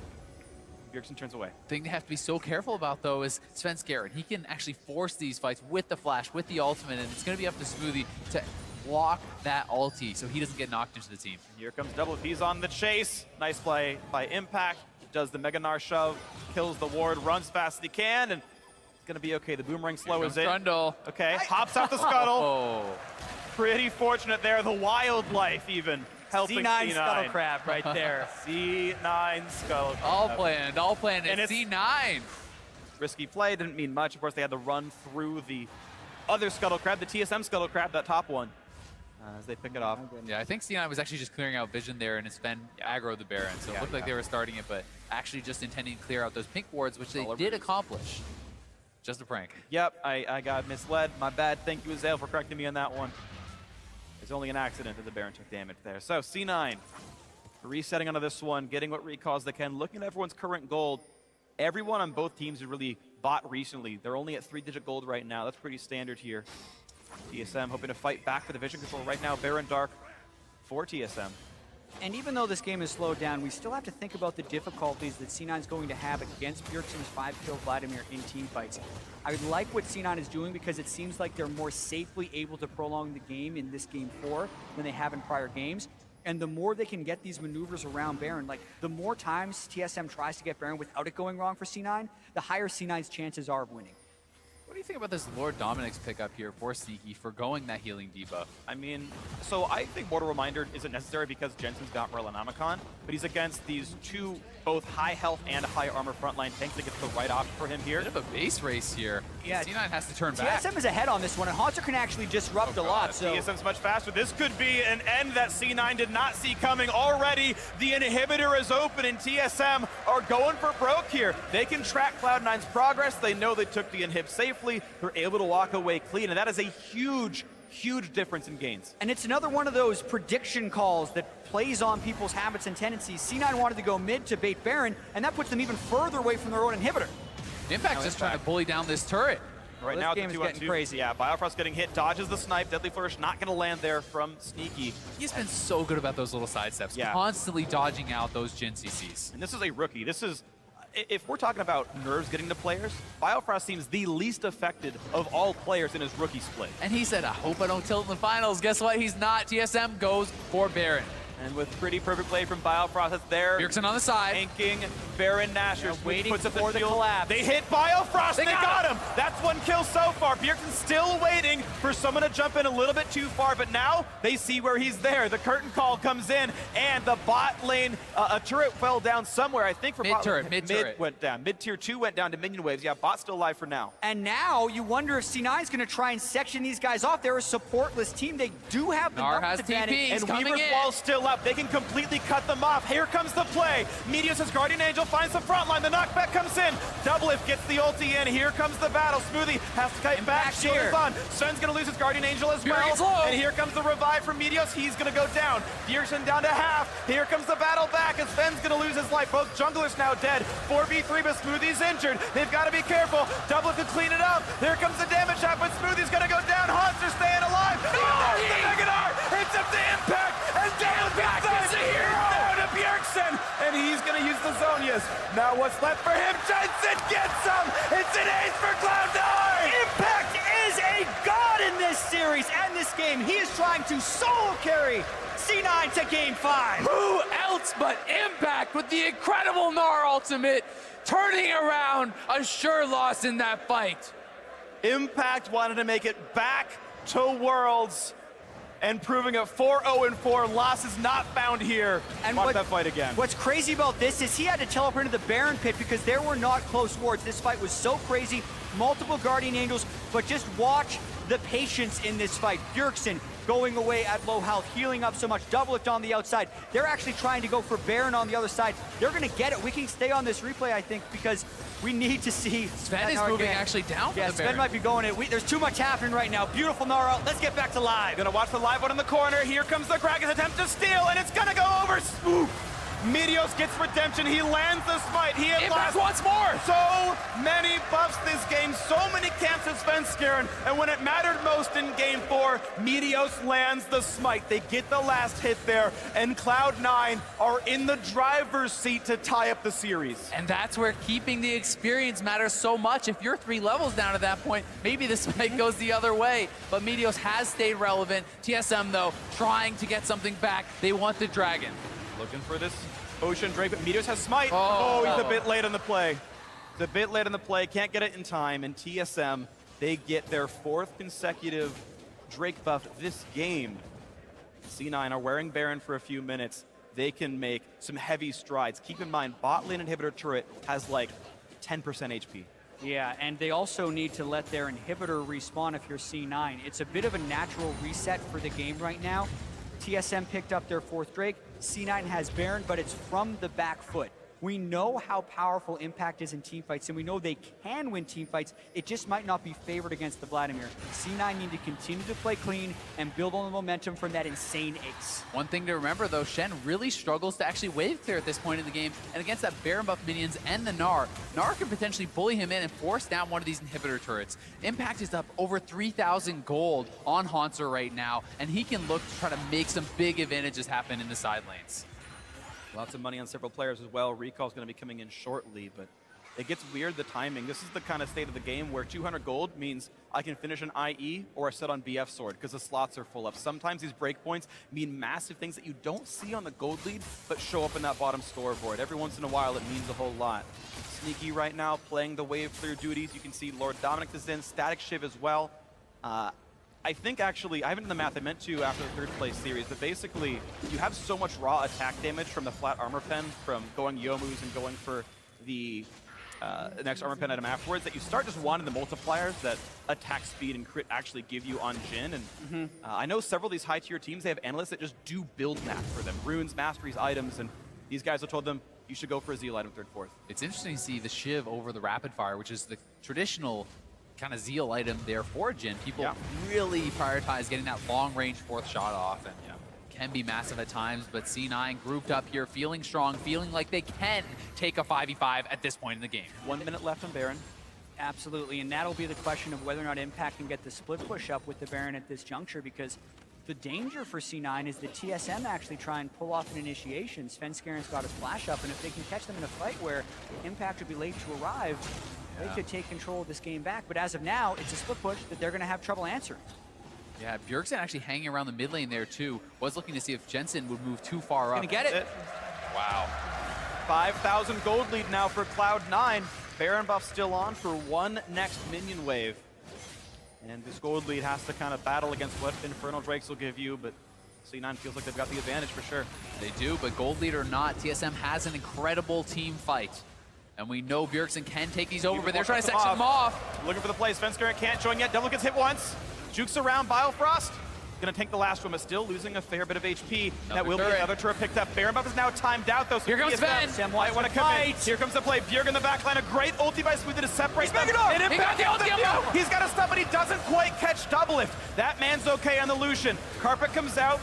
Bjergsen turns away. Thing they have to be so careful about though is Svenskeren. He can actually force these fights with the flash, with the ultimate, and it's going to be up to Smoothie to block that ulti so he doesn't get knocked into the team. Here comes Doublelift. He's on the chase. Nice play by Impact. Does the Mega Gnar shove, kills the ward, runs fast as he can, and it's going to be okay. The boomerang slow is in. Trundle. Okay, hops off the scuttle. Oh. Pretty fortunate there. The wildlife even helping C9 C9. Scuttle Crab right there. C9 Scuttle Crab. All planned. And It's it's- C9. Risky play, didn't mean much. Of course, they had to run through the other Scuttle Crab, the TSM Scuttle Crab, that top one, as they pick it off. Yeah, I think C9 was actually just clearing out vision there, and it's Sven aggroed the Baron. So it looked like they were starting it, but actually just intending to clear out those pink wards, which they did accomplish. Just a prank. Yep, I got misled. My bad. Thank you, Azale, for correcting me on that one. It's only an accident that the Baron took damage there. So C9 resetting onto this one, getting what recalls they can, looking at everyone's current gold. Everyone on both teams has really bought recently. They're only at 3-digit gold right now. That's pretty standard here. TSM hoping to fight back for the vision control right now. Baron Dark for TSM. And even though this game is slowed down, we still have to think about the difficulties that C9 is going to have against Bjergsen's 5-kill Vladimir in team fights. I like what C9 is doing because it seems like they're more safely able to prolong the game in this game 4 than they have in prior games. And the more they can get these maneuvers around Baron, like the more times TSM tries to get Baron without it going wrong for C9, the higher C9's chances are of winning. What do you think about this Lord Dominic's pickup here for Sneaky for going that healing debuff? I mean, so I think Mortal Reminder isn't necessary because Jensen's got Merlin Omicron, but he's against these two, both high health and high armor frontline tanks. I think it's the right option for him here. Bit of a base race here. Yeah. C9 has to turn back. TSM is ahead on this one, and Hanser can actually disrupt a lot. So TSM's much faster. This could be an end that C9 did not see coming. Already, the inhibitor is open, and TSM are going for broke here. They can track Cloud9's progress. They know they took the inhib safely. They're able to walk away clean, and that is a huge, huge difference in gains. And it's another one of those prediction calls that plays on people's habits and tendencies. C9 wanted to go mid to bait Baron, and that puts them even further away from their own inhibitor. Impact's just trying to bully down this turret. Right Well, now, this game it's is a 2-on-2. getting crazy. Yeah, Biofrost getting hit, dodges the snipe. Deadly Flourish not going to land there from Sneaky. He's been so good about those little side steps, Yeah. constantly dodging out those Jin CCs. And this is a rookie. This is, if we're talking about nerves getting to players, Biofrost seems the least affected of all players in his rookie split. And he said, I hope I don't tilt in the finals. Guess what? He's not. TSM goes for Baron. And with pretty perfect play from Biofrost, it's there. Bjergsen on the side. Tanking Baron Nashor. waiting puts up for the shield. collapse. They hit Biofrost, They and they got got him. That's one kill so far. Bjergsen's still waiting for someone to jump in a little bit too far, but now they see where he's there. The curtain call comes in, and the bot lane, a turret fell down somewhere, I think for Mid bot turret, lane. mid turret. Went down. Mid tier 2 went down to minion waves. Yeah, bot's still alive for now. And now you wonder if C9 is going to try and section these guys off. They're a supportless team. They do have the Nar numbers has advantage. TP. He's And coming Weaver's in. Wall's still up. They can completely cut them off. Here comes the play. Meteos' Guardian Angel finds the front line. The knockback comes in. Doublelift gets the ulti in. Here comes the battle. Smoothie has to kite back. Shield is on. Sven's going to lose his Guardian Angel as well. And here comes the revive from Meteos. He's going to go down. Bjergsen down to half. Here comes the battle back as Sven's going to lose his life. Both junglers now dead. 4v3, but Smoothie's injured. They've got to be careful. Doublelift can clean it up. Here comes the damage shot, but Smoothie's going to go down. Haunts are staying alive. There's the Megadar. It's up to Impact. And Impact is a hero. Down to Bjergsen. And he's going to use the Zonias. Now what's left for him? Jensen gets him. It's an ace for Cloud9. Impact is a god in this series and this game. He is trying to solo carry C9 to game 5. Who else but Impact with the incredible Gnar ultimate, turning around a sure loss in that fight. Impact wanted to make it back to Worlds and proving a 4-0-4. Loss is not found here. And watch that fight again. What's crazy about this is he had to teleport into the Baron pit because there were not close wards. This fight was so crazy. Multiple Guardian Angels, but just watch the patience in this fight. Bjergsen going away at low health, healing up so much. Doublelift on the outside. They're actually trying to go for Baron on the other side. They're going to get it. We can stay on this replay, I think, because we need to see. Sven is moving actually down for the Baron. Sven might be going it. There's too much happening right now. Beautiful Gnar out. Let's get back to live. Gonna watch the live one in the corner. Here comes the Kraken's attempt to steal, and it's gonna go over. Swoop. Meteos gets redemption. He lands the smite. He had Impact lost once more. so many buffs this game, so many camps of Svenskeren, and when it mattered most in game 4, Meteos lands the smite. They get the last hit there, and Cloud9 are in the driver's seat to tie up the series. And that's where keeping the experience matters so much. If you're 3 levels down at that point, maybe the smite goes the other way. But Meteos has stayed relevant. TSM, though, trying to get something back. They want the dragon. Looking for this Ocean Drake, but Meteos has smite. Oh, he's a bit late on the play. He's a bit late on the play, can't get it in time, and TSM, they get their 4th consecutive Drake buff this game. C9 are wearing Baron for a few minutes. They can make some heavy strides. Keep in mind, bot lane inhibitor turret has like 10% HP. Yeah, and they also need to let their inhibitor respawn if you're C9. It's a bit of a natural reset for the game right now. TSM picked up their 4th Drake. C9 has Baron, but it's from the back foot. We know how powerful Impact is in teamfights, and we know they can win teamfights. It just might not be favored against the Vladimir. C9 need to continue to play clean and build on the momentum from that insane ace. One thing to remember, though, Shen really struggles to actually wave clear at this point in the game, and against that Baron buff minions and the Gnar can potentially bully him in and force down one of these inhibitor turrets. Impact is up over 3,000 gold on Haunter right now, and he can look to try to make some big advantages happen in the side lanes. Lots of money on several players as well. Recall's going to be coming in shortly, but it gets weird, the timing. This is the kind of state of the game where 200 gold means I can finish an IE or a set on BF sword because the slots are full up. Sometimes these breakpoints mean massive things that you don't see on the gold lead, but show up in that bottom scoreboard. Every once in a while, it means a whole lot. Sneaky right now, playing the wave clear duties. You can see Lord Dominic is in, Static Shiv as well. I think actually, I haven't done the math I meant to after the 3rd place series, but basically, you have so much raw attack damage from the flat armor pen, from going Yomus and going for the next armor pen item afterwards, that you start just wanting the multipliers that attack speed and crit actually give you on Jhin. And I know several of these high tier teams, they have analysts that just do build math for them, runes, masteries, items, and these guys have told them, you should go for a Zeal item 3rd, 4th. It's interesting to see the Shiv over the Rapid Fire, which is the traditional kind of Zeal item there for Jhin. People really prioritize getting that long-range 4th shot off, and can be massive at times, but C9 grouped up here, feeling strong, feeling like they can take a 5v5 at this point in the game. 1 minute left on Baron. Absolutely, and that'll be the question of whether or not Impact can get the split push up with the Baron at this juncture, because the danger for C9 is that TSM actually try and pull off an initiation. Svenskeren's got his flash up, and if they can catch them in a fight where Impact would be late to arrive, they could take control of this game back. But as of now, it's a split push that they're going to have trouble answering. Yeah, Bjergsen actually hanging around the mid lane there too. Was looking to see if Jensen would move too far up. Gonna get it. Wow. 5,000 gold lead now for Cloud9. Baron buff still on for one next minion wave. And this gold lead has to kind of battle against what Infernal Drakes will give you, but C9 feels like they've got the advantage for sure. They do, but gold lead or not, TSM has an incredible team fight. And we know Bjergsen can take these over, but they're trying to section them off. Looking for the play. Svenskeren can't join yet. Devil gets hit once. Jukes around Biofrost. Gonna take the last one, but still losing a fair bit of HP. That will be turret. another turret picked up. Baron buff is now timed out, though. So Here comes TSM Sven. might want to come in. Here comes the play. Bjerg in the back line. A great ulti by Smoothie to separate them. And He got the ulti up. He's got a stun, but he doesn't quite catch double lift. That man's okay on the Lucian. Carpet comes out.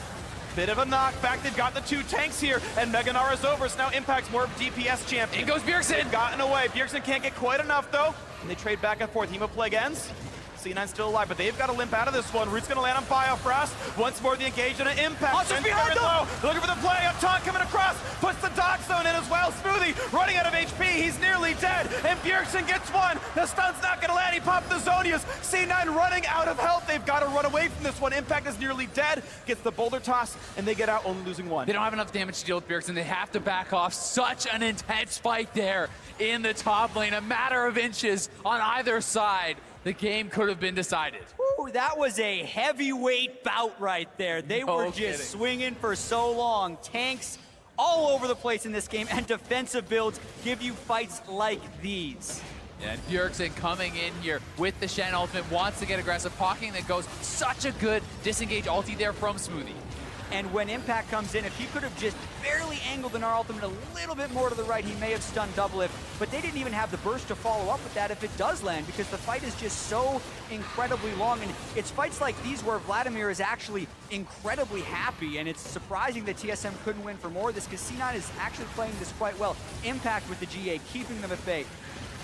Bit of a knockback. They've got the 2 tanks here, and Mega Nara's over, so now Impact's more of a DPS champion. In goes Bjergsen. They've gotten away. Bjergsen can't get quite enough, though. And they trade back and forth. Hemoplague ends. C9 still alive, but they've got to limp out of this one. Root's going to land on Biofrost. Once more, the engage and an impact. Monster's behind them. Low. Looking for the play. A taunt coming across. Puts the Dark Zone in as well. Smoothie running out of HP. He's nearly dead. And Bjergsen gets one. The stun's not going to land. He popped the Zonias. C9 running out of health. They've got to run away from this one. Impact is nearly dead. Gets the boulder toss, and they get out only losing 1. They don't have enough damage to deal with Bjergsen. They have to back off. Such an intense fight there in the top lane. A matter of inches on either side. The game could have been decided. Ooh, that was a heavyweight bout right there. They were just swinging for so long. Tanks all over the place in this game, and defensive builds give you fights like these. And Bjergsen coming in here with the Shen ultimate, wants to get aggressive. Pocking that goes, such a good disengage ulti there from Smoothie. And when Impact comes in, if he could have just barely angled the Gnar ultimate a little bit more to the right, he may have stunned double lift. But they didn't even have the burst to follow up with that if it does land, because the fight is just so incredibly long. And it's fights like these where Vladimir is actually incredibly happy, and it's surprising that TSM couldn't win for more of this, because C9 is actually playing this quite well. Impact with the GA, keeping them at bay.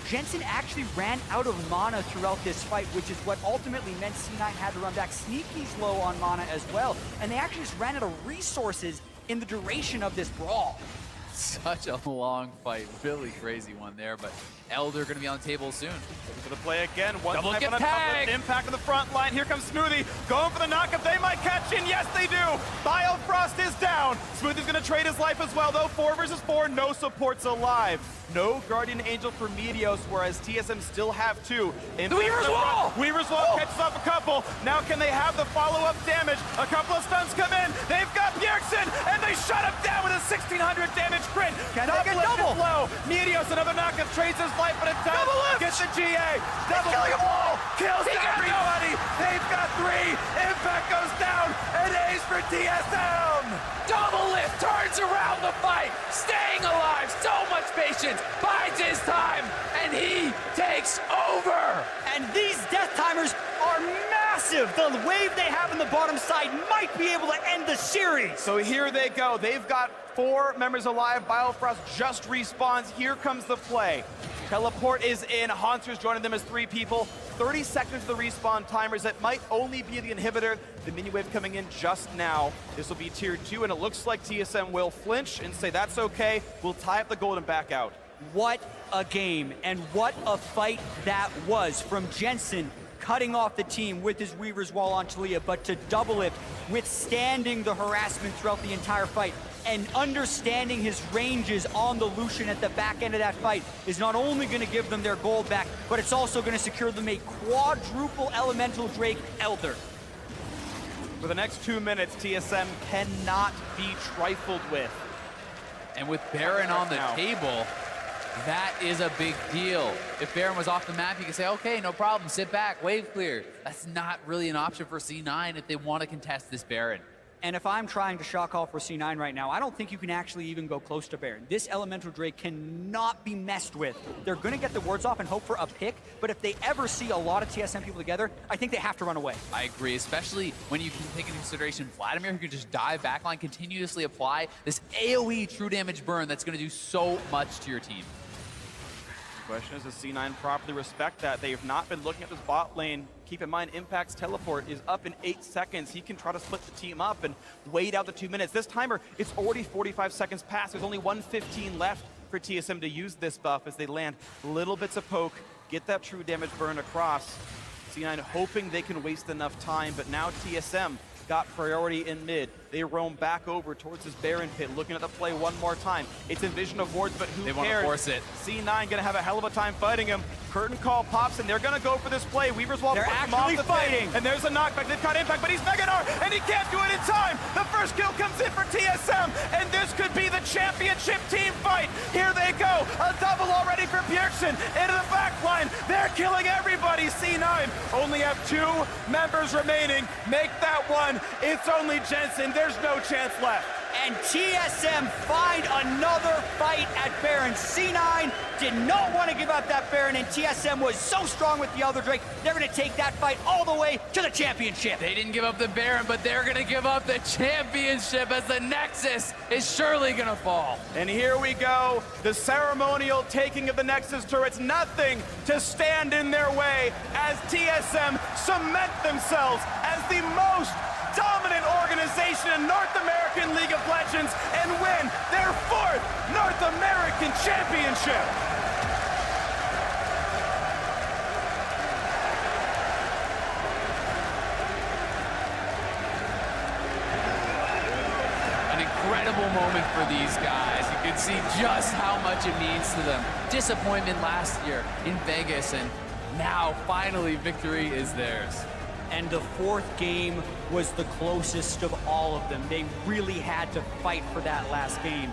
Jensen actually ran out of mana throughout this fight, which is what ultimately meant C9 had to run back. Sneaky's low on mana as well, and they actually just ran out of resources in the duration of this brawl. Such a long fight, really crazy one there, but Elder gonna be on the table soon. For the play again, one Double time get on a tagged. Impact on the front line. Here comes Smoothie, going for the knockup. They might catch in. Yes, they do. Biofrost is down. Smoothie's gonna trade his life as well, though. 4 versus 4, no supports alive. No Guardian Angel for Meteos, whereas TSM still have 2. The Weaver's Wall! Weaver's Wall catches off a couple. Now can they have the follow-up damage? A couple of stuns come in. They've got Bjergsen, and they shut him down with a 1600 damage crit. Can they get double? Low. Meteos, another knockup, trades his life, but it does. Double lift! Gets the GA. Double killing them all! Kills He got everybody. They've got 3. Impact goes down. An ace for TSM. Double lift turns around the fight, staying alive, so much patience, bides his time, and he takes over. And these death timers are massive. The wave they have in the bottom side might be able to end the series. So here they go. They've got 4 members alive. Biofrost just respawns. Here comes the play. Teleport is in. Haunter's joining them as 3 people. 30 seconds of the respawn timers. That might only be the inhibitor. The mini wave coming in just now. This will be tier 2, and it looks like TSM will flinch and say, that's okay. We'll tie up the gold and back out. What a game, and what a fight that was from Jensen cutting off the team with his Weaver's Wall on Talia, but to double it, withstanding the harassment throughout the entire fight, and understanding his ranges on the Lucian at the back end of that fight is not only going to give them their gold back, but it's also going to secure them a quadruple Elemental Drake Elder. For the next 2 minutes, TSM cannot be trifled with. And with Baron on the Now. table, that is a big deal. If Baron was off the map, you could say, okay, no problem, sit back, wave clear. That's not really an option for C9 if they want to contest this Baron. And if I'm trying to shot call for C9 right now, I don't think you can actually even go close to Baron. This Elemental Drake cannot be messed with. They're going to get the wards off and hope for a pick, but if they ever see a lot of TSM people together, I think they have to run away. I agree, especially when you can take into consideration Vladimir, who can just dive backline, continuously apply this AoE true damage burn that's going to do so much to your team. The question is, does C9 properly respect that? They have not been looking at this bot lane. Keep in mind, Impact's teleport is up in 8 seconds. He can try to split the team up and wait out the 2 minutes. This timer, it's already 45 seconds past. There's only 1:15 left for TSM to use this buff as they land little bits of poke, get that true damage burn across. C9 hoping they can waste enough time, but now TSM got priority in mid. They roam back over towards this Baron pit, looking at the play one more time. It's Envision of wards, but who They cares? want to force it. C9 gonna have a hell of a time fighting him. Curtain call pops, and they're gonna go for this play. Weaver's Wall They're puts him off actually the fighting. pit, and there's a knockback. They've got Impact, but he's Mega Gnar, and he can't do it in time. The first kill comes in for TSM, and this could be the championship team fight. Here they go. A double already for Bjergsen. Jensen into the back line. They're killing everybody. C9 only have 2 members remaining. Make that one. It's only Jensen. There's no chance left. And TSM find another fight at Baron. C9 did not want to give up that Baron, and TSM was so strong with the Elder Drake, they're going to take that fight all the way to the championship. They didn't give up the Baron, but they're going to give up the championship as the Nexus is surely going to fall. And here we go. The ceremonial taking of the Nexus turrets. Nothing to stand in their way as TSM cement themselves as the most dominant organization in North American League of Legends and win their 4th North American Championship. An incredible moment for these guys. You can see just how much it means to them. Disappointment last year in Vegas, and now finally victory is theirs. And the 4th game was the closest of all of them. They really had to fight for that last game.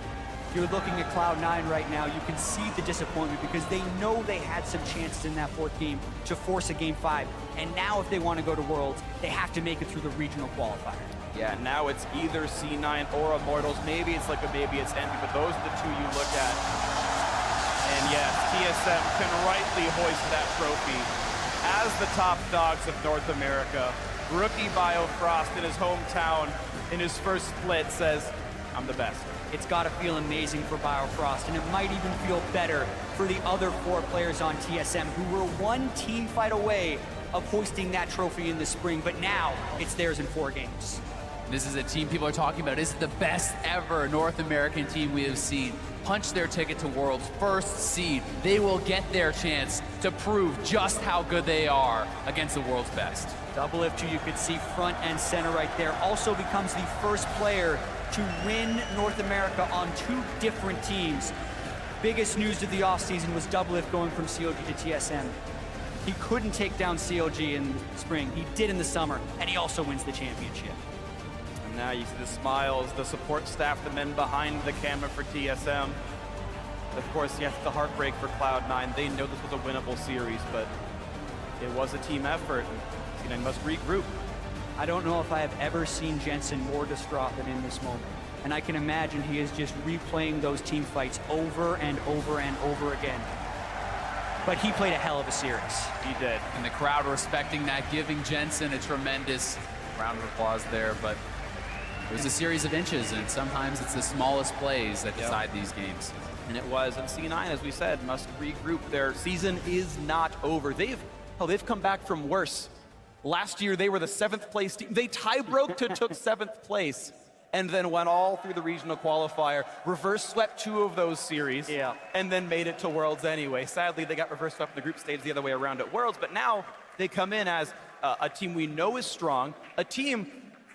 You're looking at Cloud9 right now, you can see the disappointment because they know they had some chances in that 4th game to force a Game 5. And now if they want to go to Worlds, they have to make it through the regional qualifier. Yeah, now it's either C9 or Immortals. Maybe it's like maybe it's Envy, but those are the 2 you look at. And yes, TSM can rightly hoist that trophy as the top dogs of North America. Rookie Biofrost in his hometown in his first split says, I'm the best. It's got to feel amazing for Biofrost, and it might even feel better for the other 4 players on TSM who were 1 team fight away of hoisting that trophy in the spring, but now it's theirs in 4 games. This is a team people are talking about. This is the best ever North American team we have seen. Punch their ticket to Worlds, 1st seed. They will get their chance to prove just how good they are against the world's best. Doublelift, who you could see front and center right there, also becomes the first player to win North America on 2 different teams. Biggest news of the offseason was Doublelift going from COG to TSM. He couldn't take down COG in the spring. He did in the summer, and he also wins the championship. And now you see the smiles, the support staff, the men behind the camera for TSM. Of course, yes, the heartbreak for Cloud9. They know this was a winnable series, but it was a team effort. C9 must regroup. I don't know if I have ever seen Jensen more distraught than in this moment. And I can imagine he is just replaying those team fights over and over and over again. But he played a hell of a series. He did. And the crowd respecting that, giving Jensen a tremendous round of applause there, but it was a series of inches, and sometimes it's the smallest plays that decide these games. And it was. And C9, as we said, must regroup. Their season is not over. They've come back from worse. Last year, they were the 7th place team. They tie-broke to took 7th place and then went all through the regional qualifier, reverse swept 2 of those series, and then made it to Worlds anyway. Sadly, they got reverse swept in the group stage the other way around at Worlds, but now they come in as a team we know is strong, a team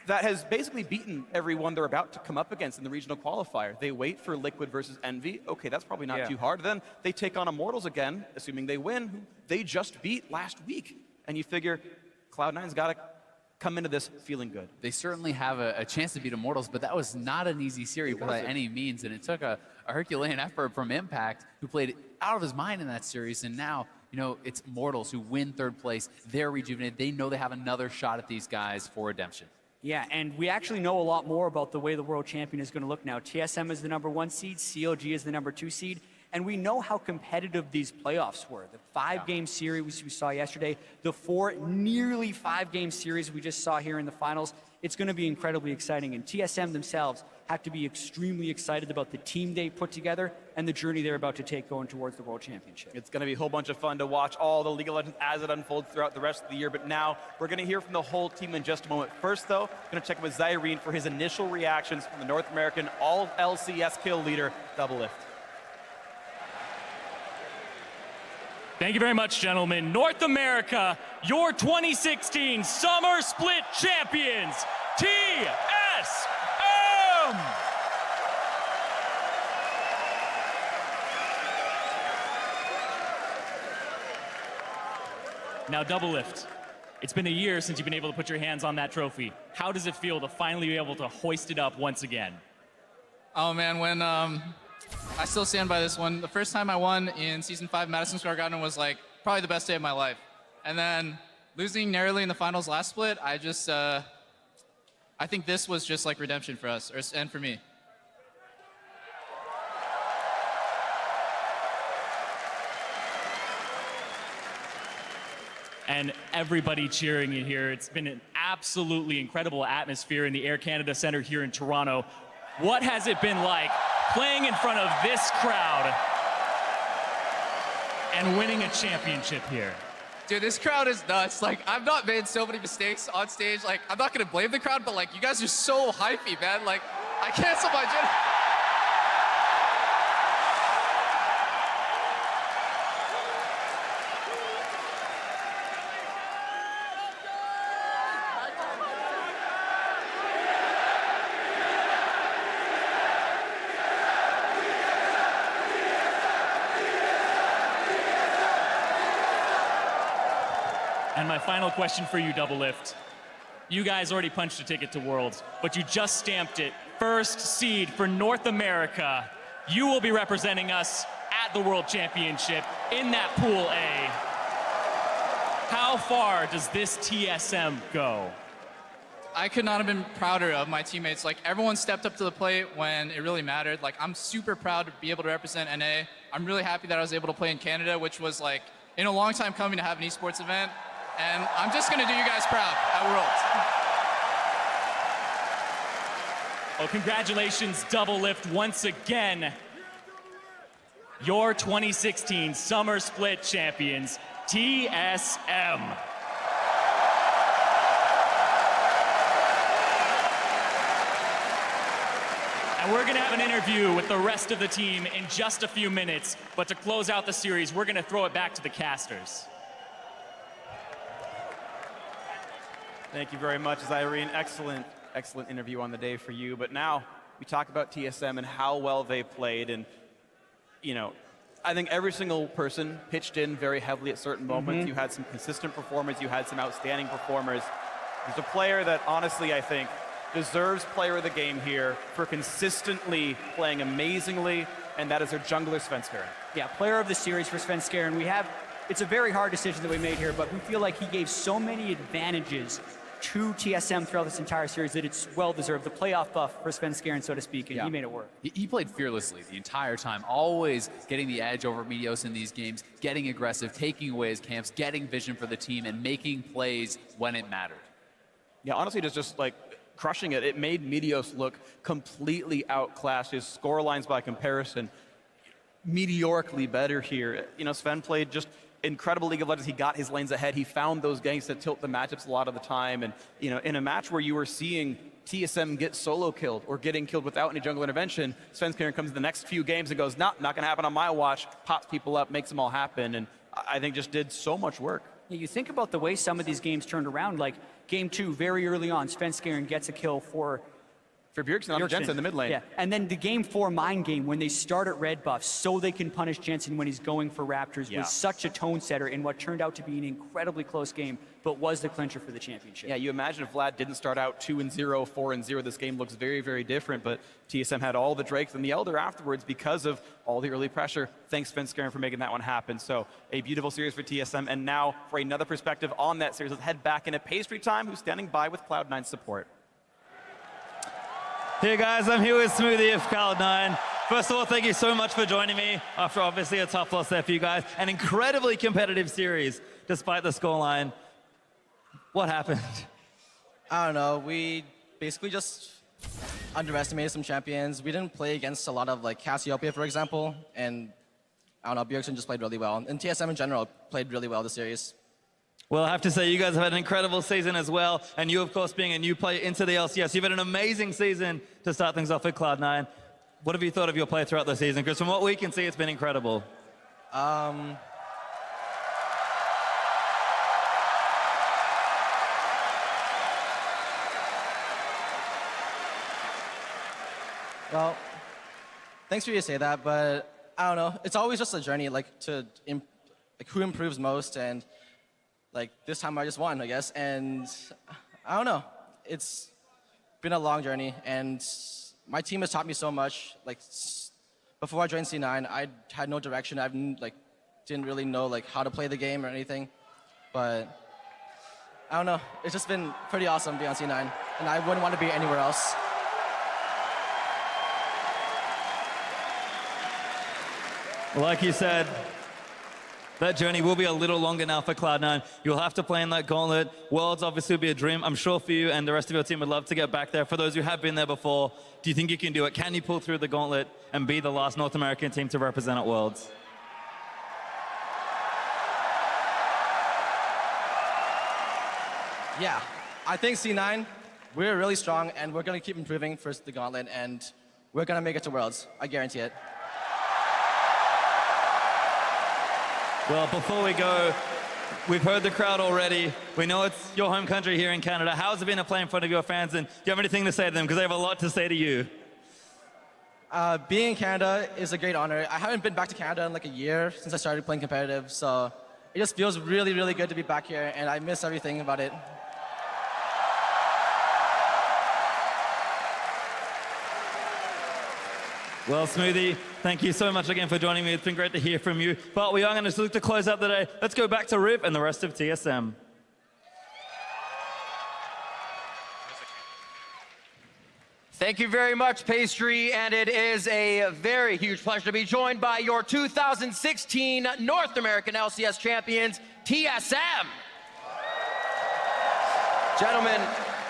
that has basically beaten everyone they're about to come up against in the regional qualifier. They wait for Liquid versus Envy. Okay, that's probably not too hard. Then they take on Immortals again, assuming they win, who they just beat last week. And you figure Cloud9's got to come into this feeling good. They certainly have a chance to beat Immortals, but that was not an easy series by any means, and it took a Herculean effort from Impact, who played out of his mind in that series, and now, you know, it's Immortals who win 3rd place. They're rejuvenated. They know they have another shot at these guys for redemption. Yeah, and we actually know a lot more about the way the world champion is going to look now. TSM is the #1 seed, COG is the #2 seed, and we know how competitive these playoffs were. The 5-game series we saw yesterday, the 4 nearly 5-game series we just saw here in the finals. It's going to be incredibly exciting, and TSM themselves have to be extremely excited about the team they put together and the journey they're about to take going towards the World Championship. It's going to be a whole bunch of fun to watch all the League of Legends as it unfolds throughout the rest of the year, but now we're going to hear from the whole team in just a moment. First, though, going to check with Zyrene for his initial reactions from the North American all LCS kill leader, Doublelift. Thank you very much, gentlemen. North America, your 2016 Summer Split Champions, TSM! Now, Doublelift, it's been a year since you've been able to put your hands on that trophy. How does it feel to finally be able to hoist it up once again? Oh man, when I still stand by this one. The first time I won in Season 5 Madison Square Garden was like probably the best day of my life. And then losing narrowly in the finals last split, I think this was just like redemption for us, and for me. And everybody cheering you here. It's been an absolutely incredible atmosphere in the Air Canada Centre here in Toronto. What has it been like playing in front of this crowd and winning a championship here? Dude, this crowd is nuts. Like, I've not made so many mistakes on stage. Like, I'm not gonna blame the crowd, but like, you guys are so hypey, man. Like, I canceled my gym. And my final question for you, Double Lift. You guys already punched a ticket to Worlds, but you just stamped it. First seed for North America. You will be representing us at the World Championship in that Pool A. How far does this TSM go? I could not have been prouder of my teammates. Like, everyone stepped up to the plate when it really mattered. Like, I'm super proud to be able to represent NA. I'm really happy that I was able to play in Canada, which was like, in a long time coming to have an esports event. And I'm just gonna do you guys proud at Worlds. Well, congratulations, Double Lift, once again. Your 2016 Summer Split champions, TSM. And we're gonna have an interview with the rest of the team in just a few minutes, but to close out the series, we're gonna throw it back to the casters. Thank you very much, Irene. Excellent, excellent interview on the day for you. But now we talk about TSM and how well they played. And, you know, I think every single person pitched in very heavily at certain moments. You had some consistent performers. You had some outstanding performers. There's a player that, honestly, I think deserves player of the game here for consistently playing amazingly, and that is their jungler, Svenskeren. Yeah, player of the series for Svenskeren. It's a very hard decision that we made here, but we feel like he gave so many advantages to TSM throughout this entire series that it's well-deserved. The playoff buff for Svenskeren, so to speak, and he made it work. He played fearlessly the entire time, always getting the edge over Meteos in these games, getting aggressive, taking away his camps, getting vision for the team, and making plays when it mattered. Yeah, honestly, just like crushing it. It made Meteos look completely outclassed. His score lines by comparison, meteorically better here. You know, Sven played just incredible League of Legends. He got his lanes ahead. He found those ganks that tilt the matchups a lot of the time. And, you know, in a match where you were seeing TSM get solo killed or getting killed without any jungle intervention, Svenskeren comes in the next few games and goes, not going to happen on my watch, pops people up, makes them all happen. And I think just did so much work. Yeah, you think about the way some of these games turned around, like game 2, very early on, Svenskeren gets a kill for Bjergsen on Jensen in the mid lane. Yeah, and then the game 4 mind game when they start at red buff so they can punish Jensen when he's going for Raptors was such a tone setter in what turned out to be an incredibly close game, but was the clincher for the championship. Yeah, you imagine if Vlad didn't start out 2-0, 4-0, this game looks very, very different, but TSM had all the Drakes and the Elder afterwards because of all the early pressure. Thanks, Svenskeren, for making that one happen. So a beautiful series for TSM, and now for another perspective on that series, let's head back into Pastry Time, who's standing by with Cloud9 support. Hey guys, I'm here with Smoothie of Cloud9. First of all, thank you so much for joining me after obviously a tough loss there for you guys. An incredibly competitive series, despite the scoreline. What happened? I don't know. We basically just underestimated some champions. We didn't play against a lot of like Cassiopeia, for example, and I don't know, Bjergsen just played really well. And TSM in general played really well this series. Well, I have to say, you guys have had an incredible season as well, and you, of course, being a new player into the LCS, you've had an amazing season to start things off with Cloud9. What have you thought of your play throughout the season? Because from what we can see, it's been incredible. Well, thanks for you to say that, but I don't know. It's always just a journey, like who improves most, and like this time I just won, I guess, and I don't know. It's been a long journey, and my team has taught me so much, like before I joined C9, I had no direction. I didn't really know how to play the game or anything. But I don't know. It's just been pretty awesome being on C9, and I wouldn't want to be anywhere else. Like you said, that journey will be a little longer now for Cloud9. You'll have to play in that gauntlet. Worlds obviously will be a dream. I'm sure for you and the rest of your team would love to get back there. For those who have been there before, do you think you can do it? Can you pull through the gauntlet and be the last North American team to represent at Worlds? Yeah, I think C9, we're really strong, and we're going to keep improving for the gauntlet, and we're going to make it to Worlds. I guarantee it. Well, before we go, we've heard the crowd already. We know it's your home country here in Canada. How's it been to play in front of your fans, and do you have anything to say to them? Because they have a lot to say to you. Being in Canada is a great honor. I haven't been back to Canada in like a year since I started playing competitive, so it just feels really, really good to be back here, and I miss everything about it. Well, Smoothie, thank you so much again for joining me. It's been great to hear from you. But we are going to look to close out the day. Let's go back to Riv and the rest of TSM. Thank you very much, Pastry, and it is a very huge pleasure to be joined by your 2016 North American LCS champions, TSM. Gentlemen,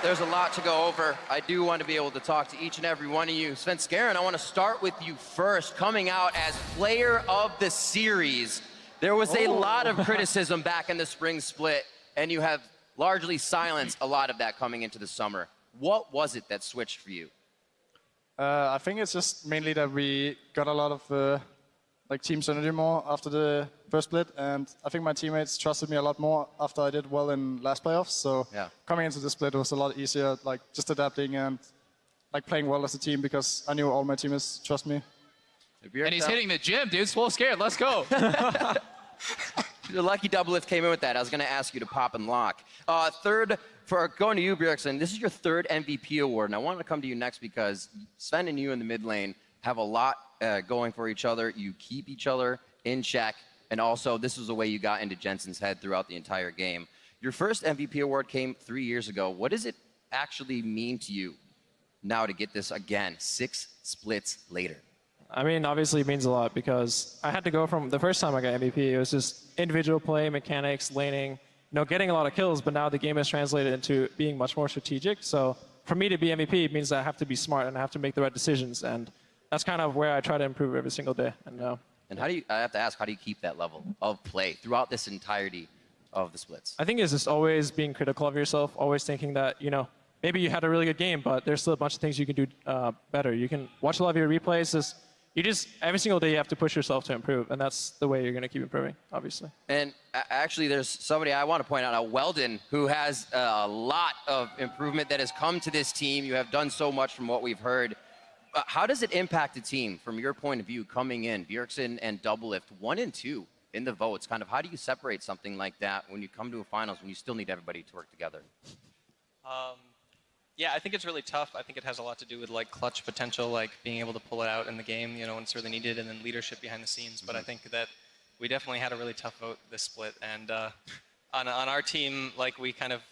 there's a lot to go over. I do want to be able to talk to each and every one of you. Svenskeren, I want to start with you first. Coming out as player of the series, there was a lot of criticism back in the spring split, and you have largely silenced a lot of that coming into the summer. What was it that switched for you? I think it's just mainly that we got a lot of team synergy more after the first split, and I think my teammates trusted me a lot more after I did well in last playoffs. So coming into the split was a lot easier, just adapting and playing well as a team because I knew all my teammates trust me. And he's hitting the gym, dude. SoloScared, let's go. The lucky Doublelift came in with that. I was going to ask you to pop and lock. Third, for going to you, Bjergsen, this is your third MVP award, and I wanted to come to you next because Sven and you in the mid lane have a lot going for each other. You keep each other in check, and also this was the way you got into Jensen's head throughout the entire game. Your first MVP award came 3 years ago. What does it actually mean to you now to get this again, 6 splits later? I mean, obviously it means a lot because I had to go from the first time I got MVP, it was just individual play, mechanics, laning, getting a lot of kills, but now the game has translated into being much more strategic. So for me to be MVP, it means that I have to be smart and I have to make the right decisions. And that's kind of where I try to improve every single day. And how do you, I have to ask, how do you keep that level of play throughout this entirety of the splits? I think it's just always being critical of yourself, always thinking that, maybe you had a really good game, but there's still a bunch of things you can do better. You can watch a lot of your replays. Every single day you have to push yourself to improve, and that's the way you're going to keep improving, obviously. And actually, there's somebody I want to point out, Weldon, who has a lot of improvement that has come to this team. You have done so much from what we've heard. How does it impact the team from your point of view coming in, Bjergsen and Doublelift, 1 and 2 in the votes? Kind of how do you separate something like that when you come to a finals when you still need everybody to work together? Yeah, I think it's really tough. I think it has a lot to do with clutch potential, being able to pull it out in the game, when it's really needed, and then leadership behind the scenes. But I think that we definitely had a really tough vote this split, and on our team, we kind of,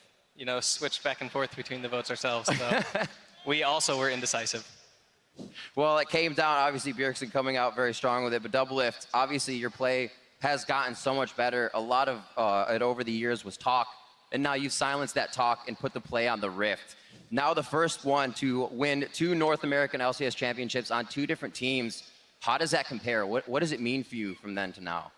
switched back and forth between the votes ourselves. So we also were indecisive. Well, it came down, obviously, Bjergsen coming out very strong with it, but Doublelift, obviously your play has gotten so much better. A lot of it over the years was talk, and now you've silenced that talk and put the play on the Rift. Now the first one to win 2 North American LCS championships on 2 different teams. How does that compare? What does it mean for you from then to now?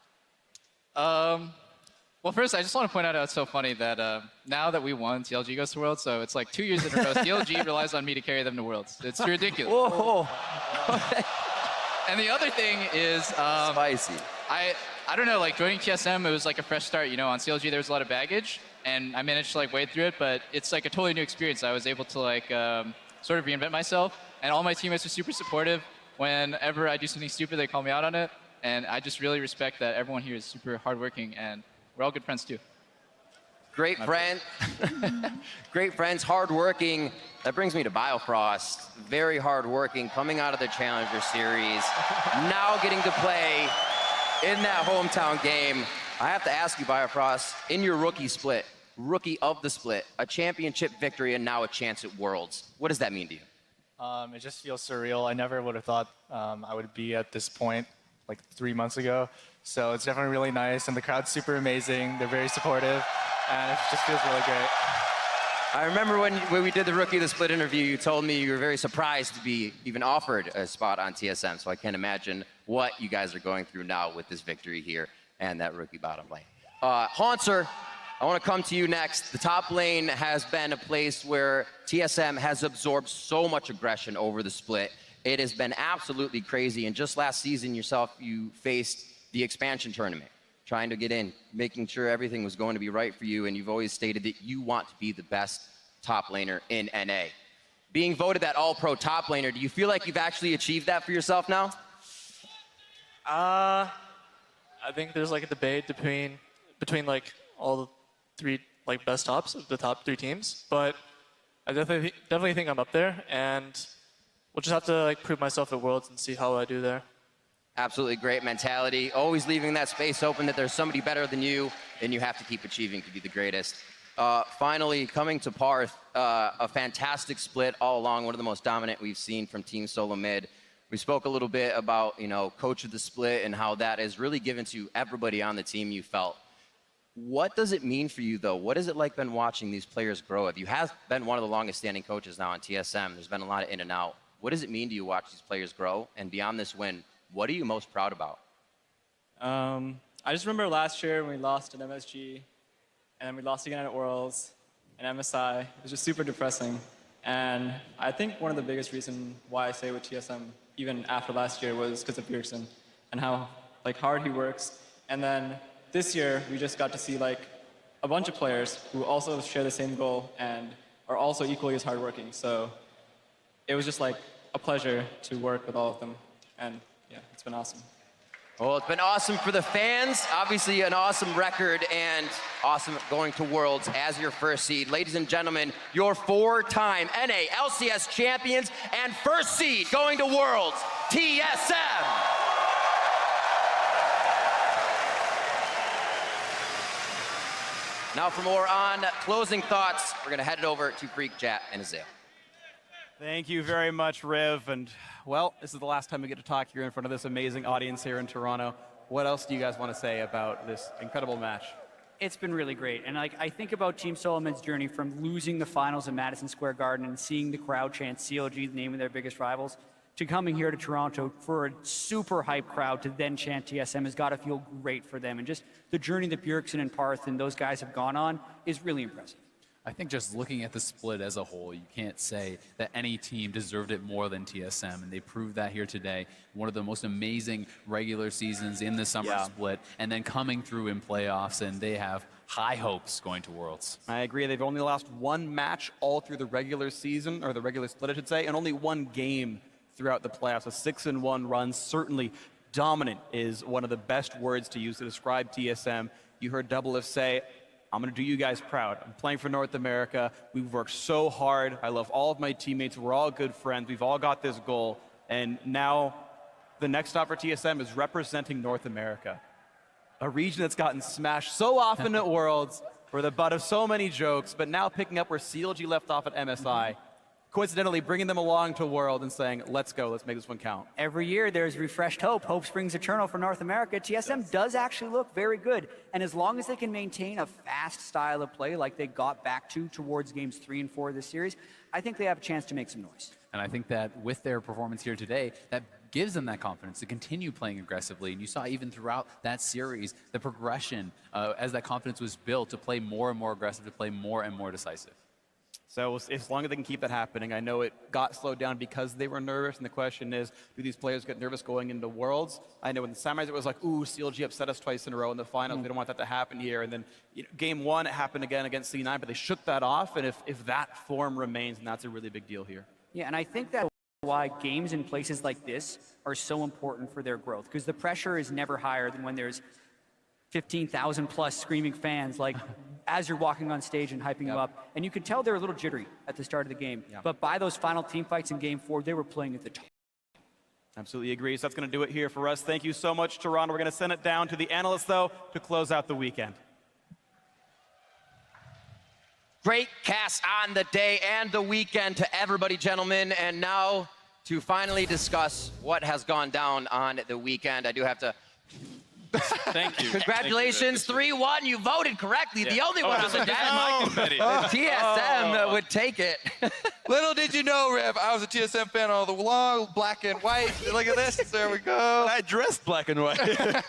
Well, first, I just want to point out how it's so funny that now that we won, TLG goes to Worlds, so it's 2 years in a row. TLG relies on me to carry them to Worlds. It's ridiculous. Whoa. And the other thing is... Spicy. I don't know, joining TSM, it was a fresh start. On CLG, there was a lot of baggage, and I managed to wade through it, but it's a totally new experience. I was able to sort of reinvent myself, and all my teammates are super supportive. Whenever I do something stupid, they call me out on it, and I just really respect that everyone here is super hardworking, and we're all good friends too. Great friend, great friends, hardworking. That brings me to Biofrost. Very hardworking, coming out of the Challenger Series, now getting to play in that hometown game. I have to ask you, Biofrost, in your rookie split, rookie of the split, a championship victory and now a chance at Worlds. What does that mean to you? It just feels surreal. I never would have thought I would be at this point like 3 months ago. So it's definitely really nice, and the crowd's super amazing. They're very supportive, and it just feels really great. I remember when we did the Rookie of the Split interview, you told me you were very surprised to be even offered a spot on TSM, so I can't imagine what you guys are going through now with this victory here and that rookie bottom lane. Haunter, I want to come to you next. The top lane has been a place where TSM has absorbed so much aggression over the split. It has been absolutely crazy, and just last season yourself, you faced the expansion tournament, trying to get in, making sure everything was going to be right for you, and you've always stated that you want to be the best top laner in NA. Being voted that all-pro top laner, do you feel like you've actually achieved that for yourself now? I think there's like a debate between like all the three like best tops of the top 3 teams, but I definitely think I'm up there, and we'll just have to like prove myself at Worlds and see how I do there. Absolutely great mentality. Always leaving that space open that there's somebody better than you, and you have to keep achieving to be the greatest. Finally, coming to Parth, a fantastic split all along, one of the most dominant we've seen from Team SoloMid. We spoke a little bit about, coach of the split and how that is really given to everybody on the team, you felt. What does it mean for you, though? What has it like been watching these players grow? You have been one of the longest standing coaches now on TSM. There's been a lot of in and out. What does it mean to you watch these players grow? And beyond this win, what are you most proud about? I just remember last year when we lost at MSG, and then we lost again at Worlds and MSI. It was just super depressing. And I think one of the biggest reasons why I stayed with TSM, even after last year, was because of Bjergsen and how hard he works. And then this year, we just got to see a bunch of players who also share the same goal and are also equally as hardworking. So it was just a pleasure to work with all of them. And yeah, it's been awesome. Well, it's been awesome for the fans. Obviously, an awesome record and awesome going to Worlds as your first seed. Ladies and gentlemen, your 4-time NA LCS champions and first seed going to Worlds, TSM. Now for more on closing thoughts, we're going to head it over to Freak Chat and Azale. Thank you very much, Riv. And, well, this is the last time we get to talk here in front of this amazing audience here in Toronto. What else do you guys want to say about this incredible match? It's been really great. And I think about Team SoloMid's journey from losing the finals in Madison Square Garden and seeing the crowd chant CLG, the name of their biggest rivals, to coming here to Toronto for a super hype crowd to then chant TSM has got to feel great for them. And just the journey that Bjergsen and Parth and those guys have gone on is really impressive. I think just looking at the split as a whole, you can't say that any team deserved it more than TSM, and they proved that here today. One of the most amazing regular seasons in the summer split, and then coming through in playoffs, and they have high hopes going to Worlds. I agree. They've only lost one match all through the regular season, or the regular split, I should say, and only one game throughout the playoffs. A 6-1 run, certainly dominant is one of the best words to use to describe TSM. You heard Doublelift say, I'm going to do you guys proud. I'm playing for North America. We've worked so hard. I love all of my teammates. We're all good friends. We've all got this goal. And now the next stop for TSM is representing North America, a region that's gotten smashed so often at Worlds. We're the butt of so many jokes, but now picking up where CLG left off at MSI. Coincidentally, bringing them along to World and saying, let's go, let's make this one count. Every year there's refreshed hope. Hope springs eternal for North America. TSM does actually look very good. And as long as they can maintain a fast style of play like they got back to towards games 3 and 4 of this series, I think they have a chance to make some noise. And I think that with their performance here today, that gives them that confidence to continue playing aggressively. And you saw even throughout that series, the progression as that confidence was built to play more and more aggressive, to play more and more decisive. So as long as they can keep that happening, I know it got slowed down because they were nervous, and the question is, do these players get nervous going into Worlds? I know in the semis it was like, ooh, CLG upset us twice in a row in the finals. We don't want that to happen here. And then game 1, it happened again against C9, but they shook that off, and if that form remains, then that's a really big deal here. Yeah, and I think that's why games in places like this are so important for their growth, because the pressure is never higher than when there's 15,000 plus screaming fans, like as you're walking on stage and hyping you up. And you could tell they were a little jittery at the start of the game. But by those final team fights in Game 4, they were playing at the top. Absolutely agree. So that's going to do it here for us. Thank you so much, Toronto. We're going to send it down to the analysts, though, to close out the weekend. Great cast on the day and the weekend to everybody, gentlemen. And now to finally discuss what has gone down on the weekend, I do have to... Thank you. Congratulations, 3-1. You voted correctly. The only one on the deck. Oh. TSM would take it. Little did you know, Rev, I was a TSM fan all the long, black and white. Look at this. There we go. I dressed black and white.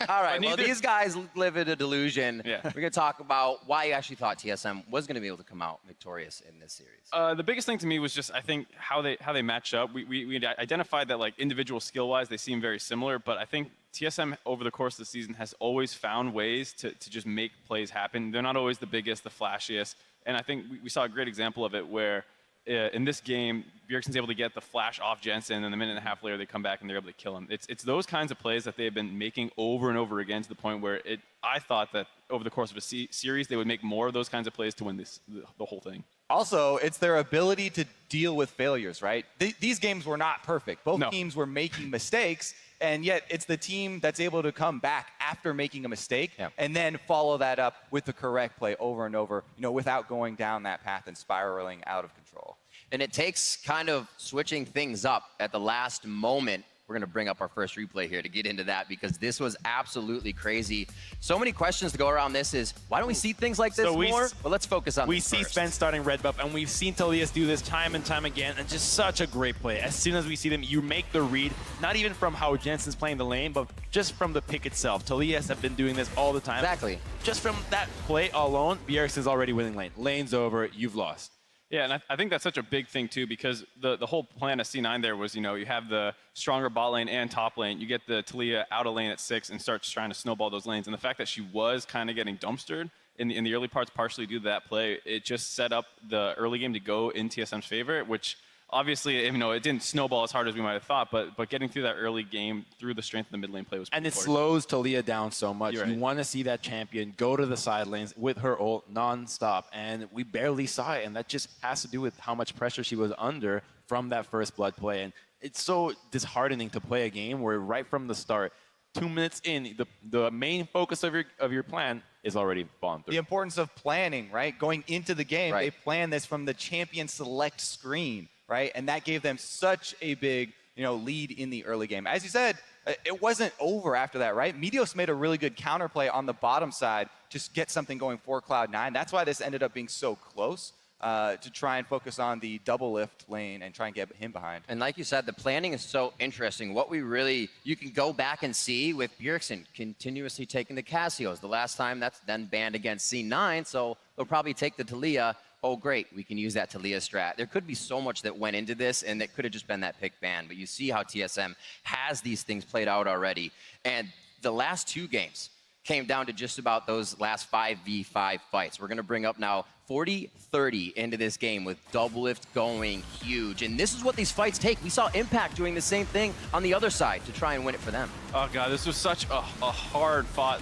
All right, well, these guys live in a delusion. Yeah. We're going to talk about why you actually thought TSM was going to be able to come out victorious in this series. The biggest thing to me was just, I think, how they matched up. We identified that, like, individual skill-wise, they seem very similar, but I think TSM over the course of the season has always found ways to just make plays happen. They're not always the biggest, the flashiest, and I think we saw a great example of it where in this game, Bjergsen's able to get the flash off Jensen, and a minute and a half later they come back and they're able to kill him. It's those kinds of plays that they've been making over and over again to the point where I thought that over the course of a series they would make more of those kinds of plays to win the whole thing. Also, it's their ability to deal with failures, right? These games were not perfect. Both teams were making mistakes, and yet it's the team that's able to come back after making a mistake and then follow that up with the correct play over and over, without going down that path and spiraling out of control. And it takes kind of switching things up at the last moment. We're going to bring up our first replay here to get into that because this was absolutely crazy. So many questions to go around this is, why don't we see things like this more? But let's focus on We this see first. Sven starting red buff, and we've seen Talias do this time and time again, and just such a great play. As soon as we see them, you make the read, not even from how Jensen's playing the lane, but just from the pick itself. Talias have been doing this all the time. Exactly. Just from that play alone, Bjergsen's already winning lane. Lane's over, you've lost. Yeah, and I think that's such a big thing, too, because the whole plan of C9 there was, you have the stronger bot lane and top lane. You get the Talia out of lane at 6 and starts trying to snowball those lanes. And the fact that she was kind of getting dumpstered in the early parts, partially due to that play, it just set up the early game to go in TSM's favor, which obviously, it didn't snowball as hard as we might have thought, but getting through that early game through the strength of the mid lane play was pretty And it important. slows Talia down so much. You're You right. want to see that champion go to the side lanes with her ult non-stop, and we barely saw it, and that just has to do with how much pressure she was under from that first blood play. And it's so disheartening to play a game where right from the start, 2 minutes in, the main focus of your plan is already fallen through. The importance of planning, right? Going into the game, they planned this from the champion select screen, right? And that gave them such a big, lead in the early game. As you said, it wasn't over after that, right? Meteos made a really good counterplay on the bottom side to get something going for Cloud9. That's why this ended up being so close. To try and focus on the double lift lane and try and get him behind. And like you said, the planning is so interesting. What you can go back and see with Bjergsen continuously taking the Cassios. The last time that's then banned against C9, so they'll probably take the Talia. Oh, great, we can use that Talia strat. There could be so much that went into this, and it could have just been that pick ban. But you see how TSM has these things played out already. And the last 2 games came down to just about those last 5v5 fights. We're going to bring up now 40-30 into this game with double lift going huge. And this is what these fights take. We saw Impact doing the same thing on the other side to try and win it for them. Oh, God, this was such a hard-fought,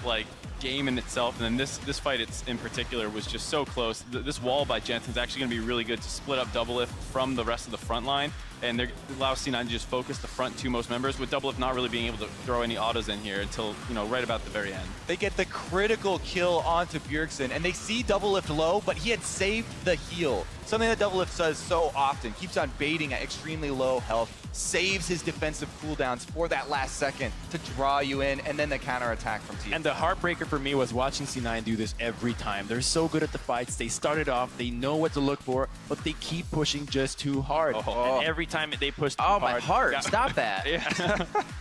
game in itself, and then this fight in particular was just so close. This wall by Jensen's actually going to be really good to split up double lift from the rest of the front line, and they allow C9 to just focus the front 2 most members, with double lift not really being able to throw any autos in here until right about the very end. They get the critical kill onto Bjergsen, and they see double lift low, but he had saved the heal. Something that double lift does so often, keeps on baiting at extremely low health, saves his defensive cooldowns for that last second to draw you in, and then the counterattack from TSM. And the heartbreaker for me was watching C9 do this every time. They're so good at the fights. They started off, they know what to look for, but they keep pushing just too hard. And every time they push too hard. Oh, my heart, stop that.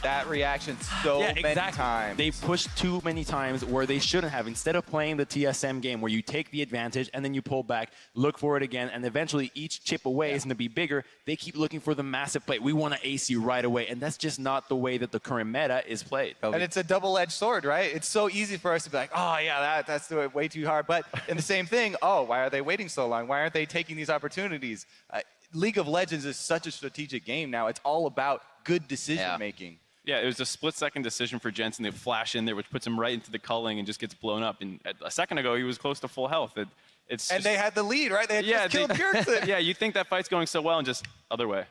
That reaction so many times. They pushed too many times where they shouldn't have. Instead of playing the TSM game where you take the advantage and then you pull back, look for it again, and eventually each chip away is going to be bigger, they keep looking for the massive play. We want to ace you right away, and that's just not the way that the current meta is played. And it's a double-edged sword, right? It's so easy for us to be like, oh yeah, that's way too hard. But in the same thing, oh, why are they waiting so long? Why aren't they taking these opportunities? League of Legends is such a strategic game now. It's all about good decision making. Yeah, it was a split-second decision for Jensen. They flash in there, which puts him right into the culling and just gets blown up. And a second ago, he was close to full health. And they had the lead, right? They had just killed Bjergsen. Yeah, you think that fight's going so well and just other way.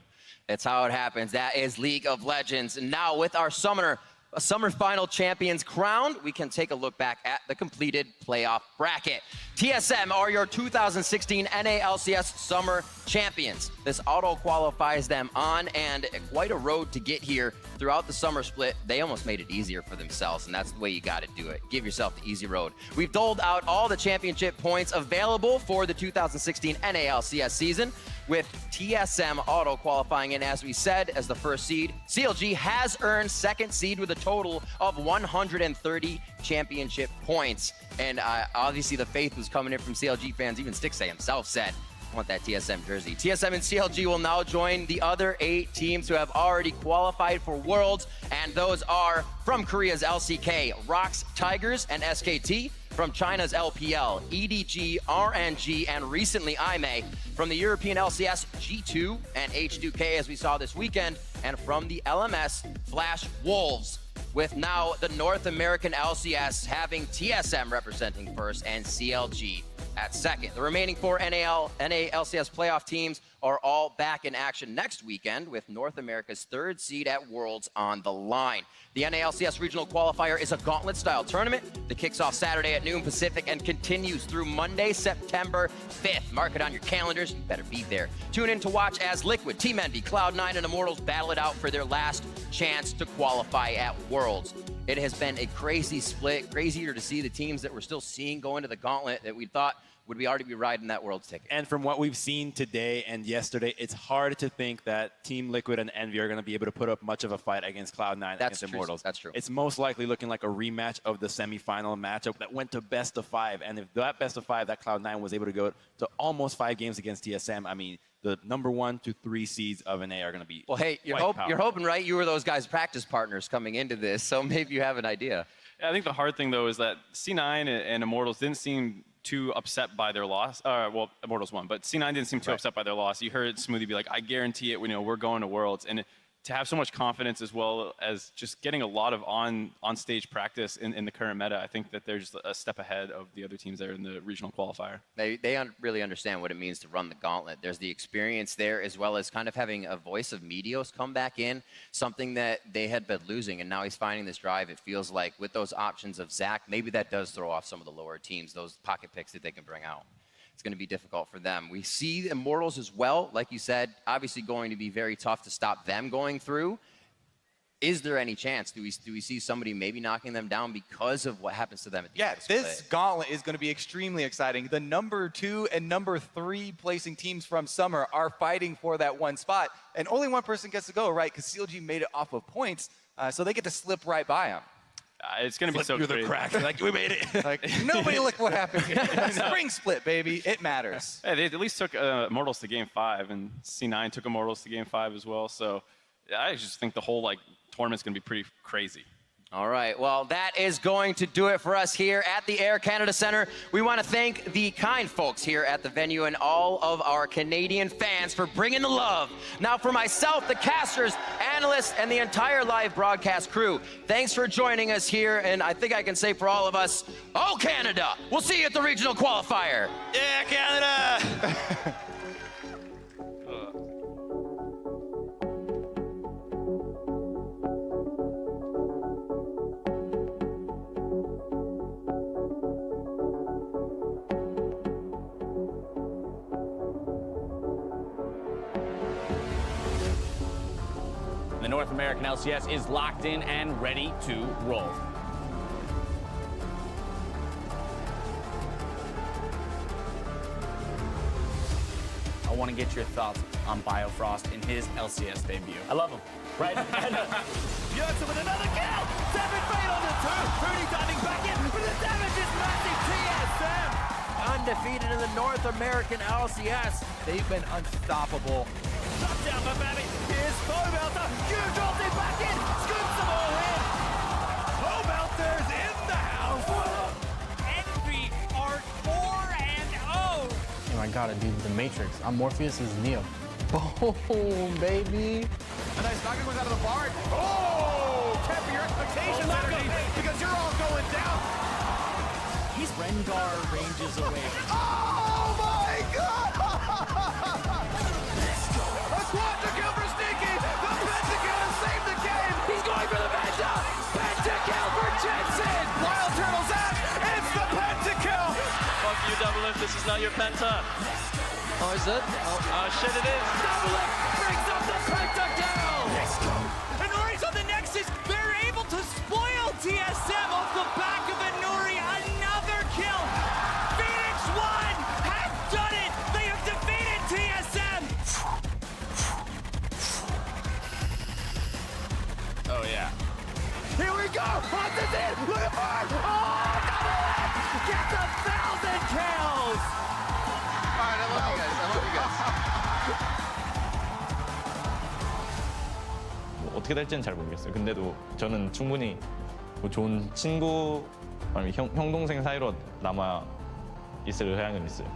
It's how it happens. That is League of Legends. And now with our Summer Final Champions crowned, we can take a look back at the completed playoff bracket. TSM are your 2016 NALCS Summer Champions. This auto qualifies them on, and quite a road to get here throughout the summer split. They almost made it easier for themselves, and that's the way you got to do it. Give yourself the easy road. We've doled out all the championship points available for the 2016 NALCS season, with TSM auto qualifying in, as we said, as the first seed. CLG has earned second seed with a total of 130 championship points. And obviously the faith was coming in from CLG fans. Even Stixay himself said, I want that TSM jersey. TSM and CLG will now join the other 8 teams who have already qualified for Worlds, and those are from Korea's LCK, ROX Tigers and SKT, from China's LPL, EDG, RNG, and recently IME, from the European LCS, G2 and H2K, as we saw this weekend, and from the LMS, Flash Wolves, with now the North American LCS having TSM representing first and CLG at second. The remaining 4 NALCS playoff teams are all back in action next weekend, with North America's 3rd seed at Worlds on the line. The NALCS Regional Qualifier is a gauntlet-style tournament that kicks off Saturday at noon Pacific and continues through Monday, September 5th. Mark it on your calendars. You better be there. Tune in to watch as Liquid, Team Envy, Cloud9, and Immortals battle it out for their last chance to qualify at Worlds. It has been a crazy split, crazier to see the teams that we're still seeing go into the gauntlet that we thought would we already be riding that Worlds ticket. And from what we've seen today and yesterday, it's hard to think that Team Liquid and Envy are going to be able to put up much of a fight against Cloud9 against Immortals. That's true. It's most likely looking like a rematch of the semifinal matchup that went to best of 5. And if that best of 5, that Cloud9 was able to go to almost 5 games against TSM, I mean, the number 1 to 3 seeds of NA are going to be well, hey, you're hoping, right? You were those guys' practice partners coming into this, so maybe you have an idea. Yeah, I think the hard thing, though, is that C9 and Immortals didn't seem too upset by their loss. Well, Immortals won, but C9 didn't seem too upset by their loss. You heard Smoothie be like, I guarantee it, we're going to Worlds. And to have so much confidence, as well as just getting a lot of on-stage practice in the current meta, I think that they're just a step ahead of the other teams there in the regional qualifier. They really understand what it means to run the gauntlet. There's the experience there, as well as kind of having a voice of Meteos come back in, something that they had been losing, and now he's finding this drive. It feels like with those options of Zach, maybe that does throw off some of the lower teams, those pocket picks that they can bring out. It's going to be difficult for them. We see Immortals as well, like you said, obviously going to be very tough to stop them going through. Is there any chance? Do we see somebody maybe knocking them down because of what happens to them at the end of this gauntlet is going to be extremely exciting. The number 2 and number 3 placing teams from Summer are fighting for that one spot, and only one person gets to go, right? Because CLG made it off of points, so they get to slip right by them. It's going to be so through crazy. the cracks. Like, we made it. Like, nobody look what happened. Spring split, baby. It matters. Yeah, they at least took Immortals to Game 5, and C9 took Immortals to Game 5 as well. So I just think the whole tournament's going to be pretty crazy. All right, well, that is going to do it for us here at the Air Canada Centre. We want to thank the kind folks here at the venue and all of our Canadian fans for bringing the love. Now, for myself, the casters, analysts, and the entire live broadcast crew, thanks for joining us here, and I think I can say for all of us, oh, Canada! We'll see you at the regional qualifier. Yeah, Canada! The North American LCS is locked in and ready to roll. I want to get your thoughts on Biofrost in his LCS debut. I love him. Right? Bjergsen with another kill! 7 feet on the 2. Rudy diving back in, but the damage is massive. TSM undefeated in the North American LCS. They've been unstoppable. Touchdown for Babby. Here's Fobelter. Huge ulti back in. Scoops them all in. Fobelter's in the house. Envy are 4-0. Oh my god, dude, the Matrix. I'm Morpheus is Neo. Boom, baby. A nice knocking goes out of the bar. Oh! your expectations, Energy, because you're all going down. He's Rengar ranges away. Oh my God! A quadra-kill for Sneaky. The pentakill to save the game. He's going for the Penta. Pentakill for Jensen. Wild Turtle's out. It's the pentakill. Fuck you, Doublelift. This is not your Penta. Oh, is it? Oh, shit, it is. Doublelift brings up the pentakill. And Nori's on the Nexus. They're able to spoil TSM off the back of a Nori. Another kill. Phoenix One have done it. They have defeated TSM. Oh, yeah. Here we go. Hunt is in. Look at Mark. Oh, Doublelift gets 1,000 kills. All right, I love you guys. I love you guys. 뭐 어떻게 될지는 잘 모르겠어요. 근데도 저는 충분히 뭐 좋은 친구 아니면 형 동생 사이로 남아 있을 의향은 있어요.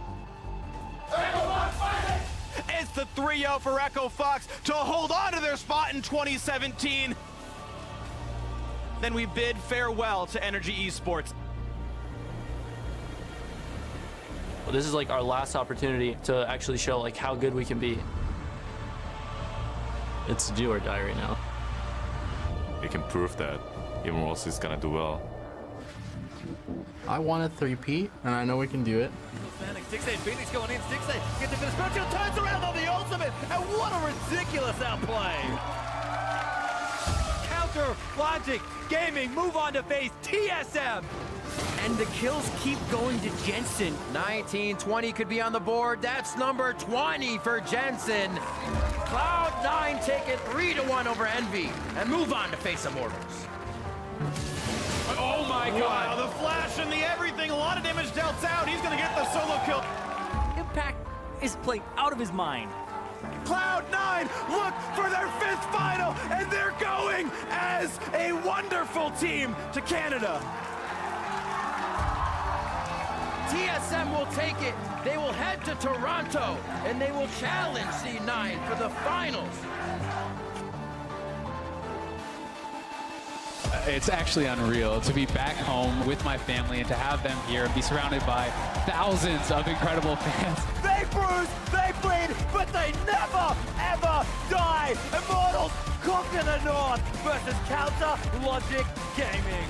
It's the 3-0 for Echo Fox to hold on to their spot in 2017. Then we bid farewell to Energy Esports. Well, this is like our last opportunity to actually show like how good we can be. It's do or die right now. We can prove that even else is gonna do well. I want a 3-peat, and I know we can do it. Stixade, Phoenix going in, Stixade gets the finish, Virgil turns around on the ultimate, and what a ridiculous outplay! Counter, Logic, Gaming, move on to face TSM! And the kills keep going to Jensen. 19-20 could be on the board. That's number 20 for Jensen. Cloud9 take it 3-1 over Envy and move on to face Immortals. Oh my God, the flash and the everything, a lot of damage dealt out, he's gonna get the solo kill. Impact is playing out of his mind. Cloud9 look for their 5th final, and they're going as a wonderful team to Canada. TSM will take it. They will head to Toronto, and they will challenge C9 for the finals. It's actually unreal to be back home with my family and to have them here and be surrounded by thousands of incredible fans. They bruise, they bleed, but they never, ever die. Immortals conquer the North versus Counter Logic Gaming.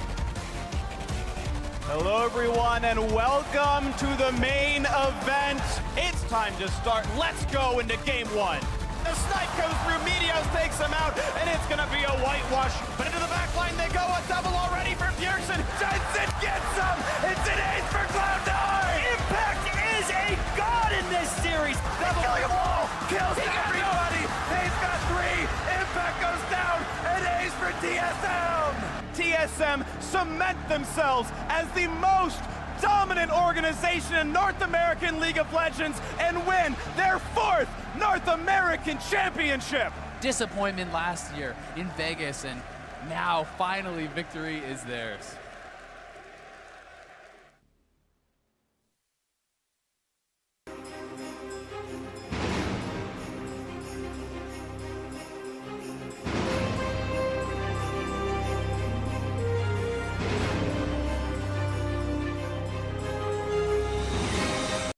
Hello everyone and welcome to the main event. It's time to start. Let's go into game 1. The snipe goes through, Meteos takes him out, and it's gonna be a whitewash. But into the back line they go, a double already for Bjergsen. Jensen gets him! It's an ace for Cloud9! Impact is a god in this series. Double killing them all! Kills everybody! He's got 3! Impact goes down! An ace for TSM! TSM cement themselves as the most dominant organization in North American League of Legends and win their 4th North American Championship. Disappointment last year in Vegas, and now finally victory is theirs.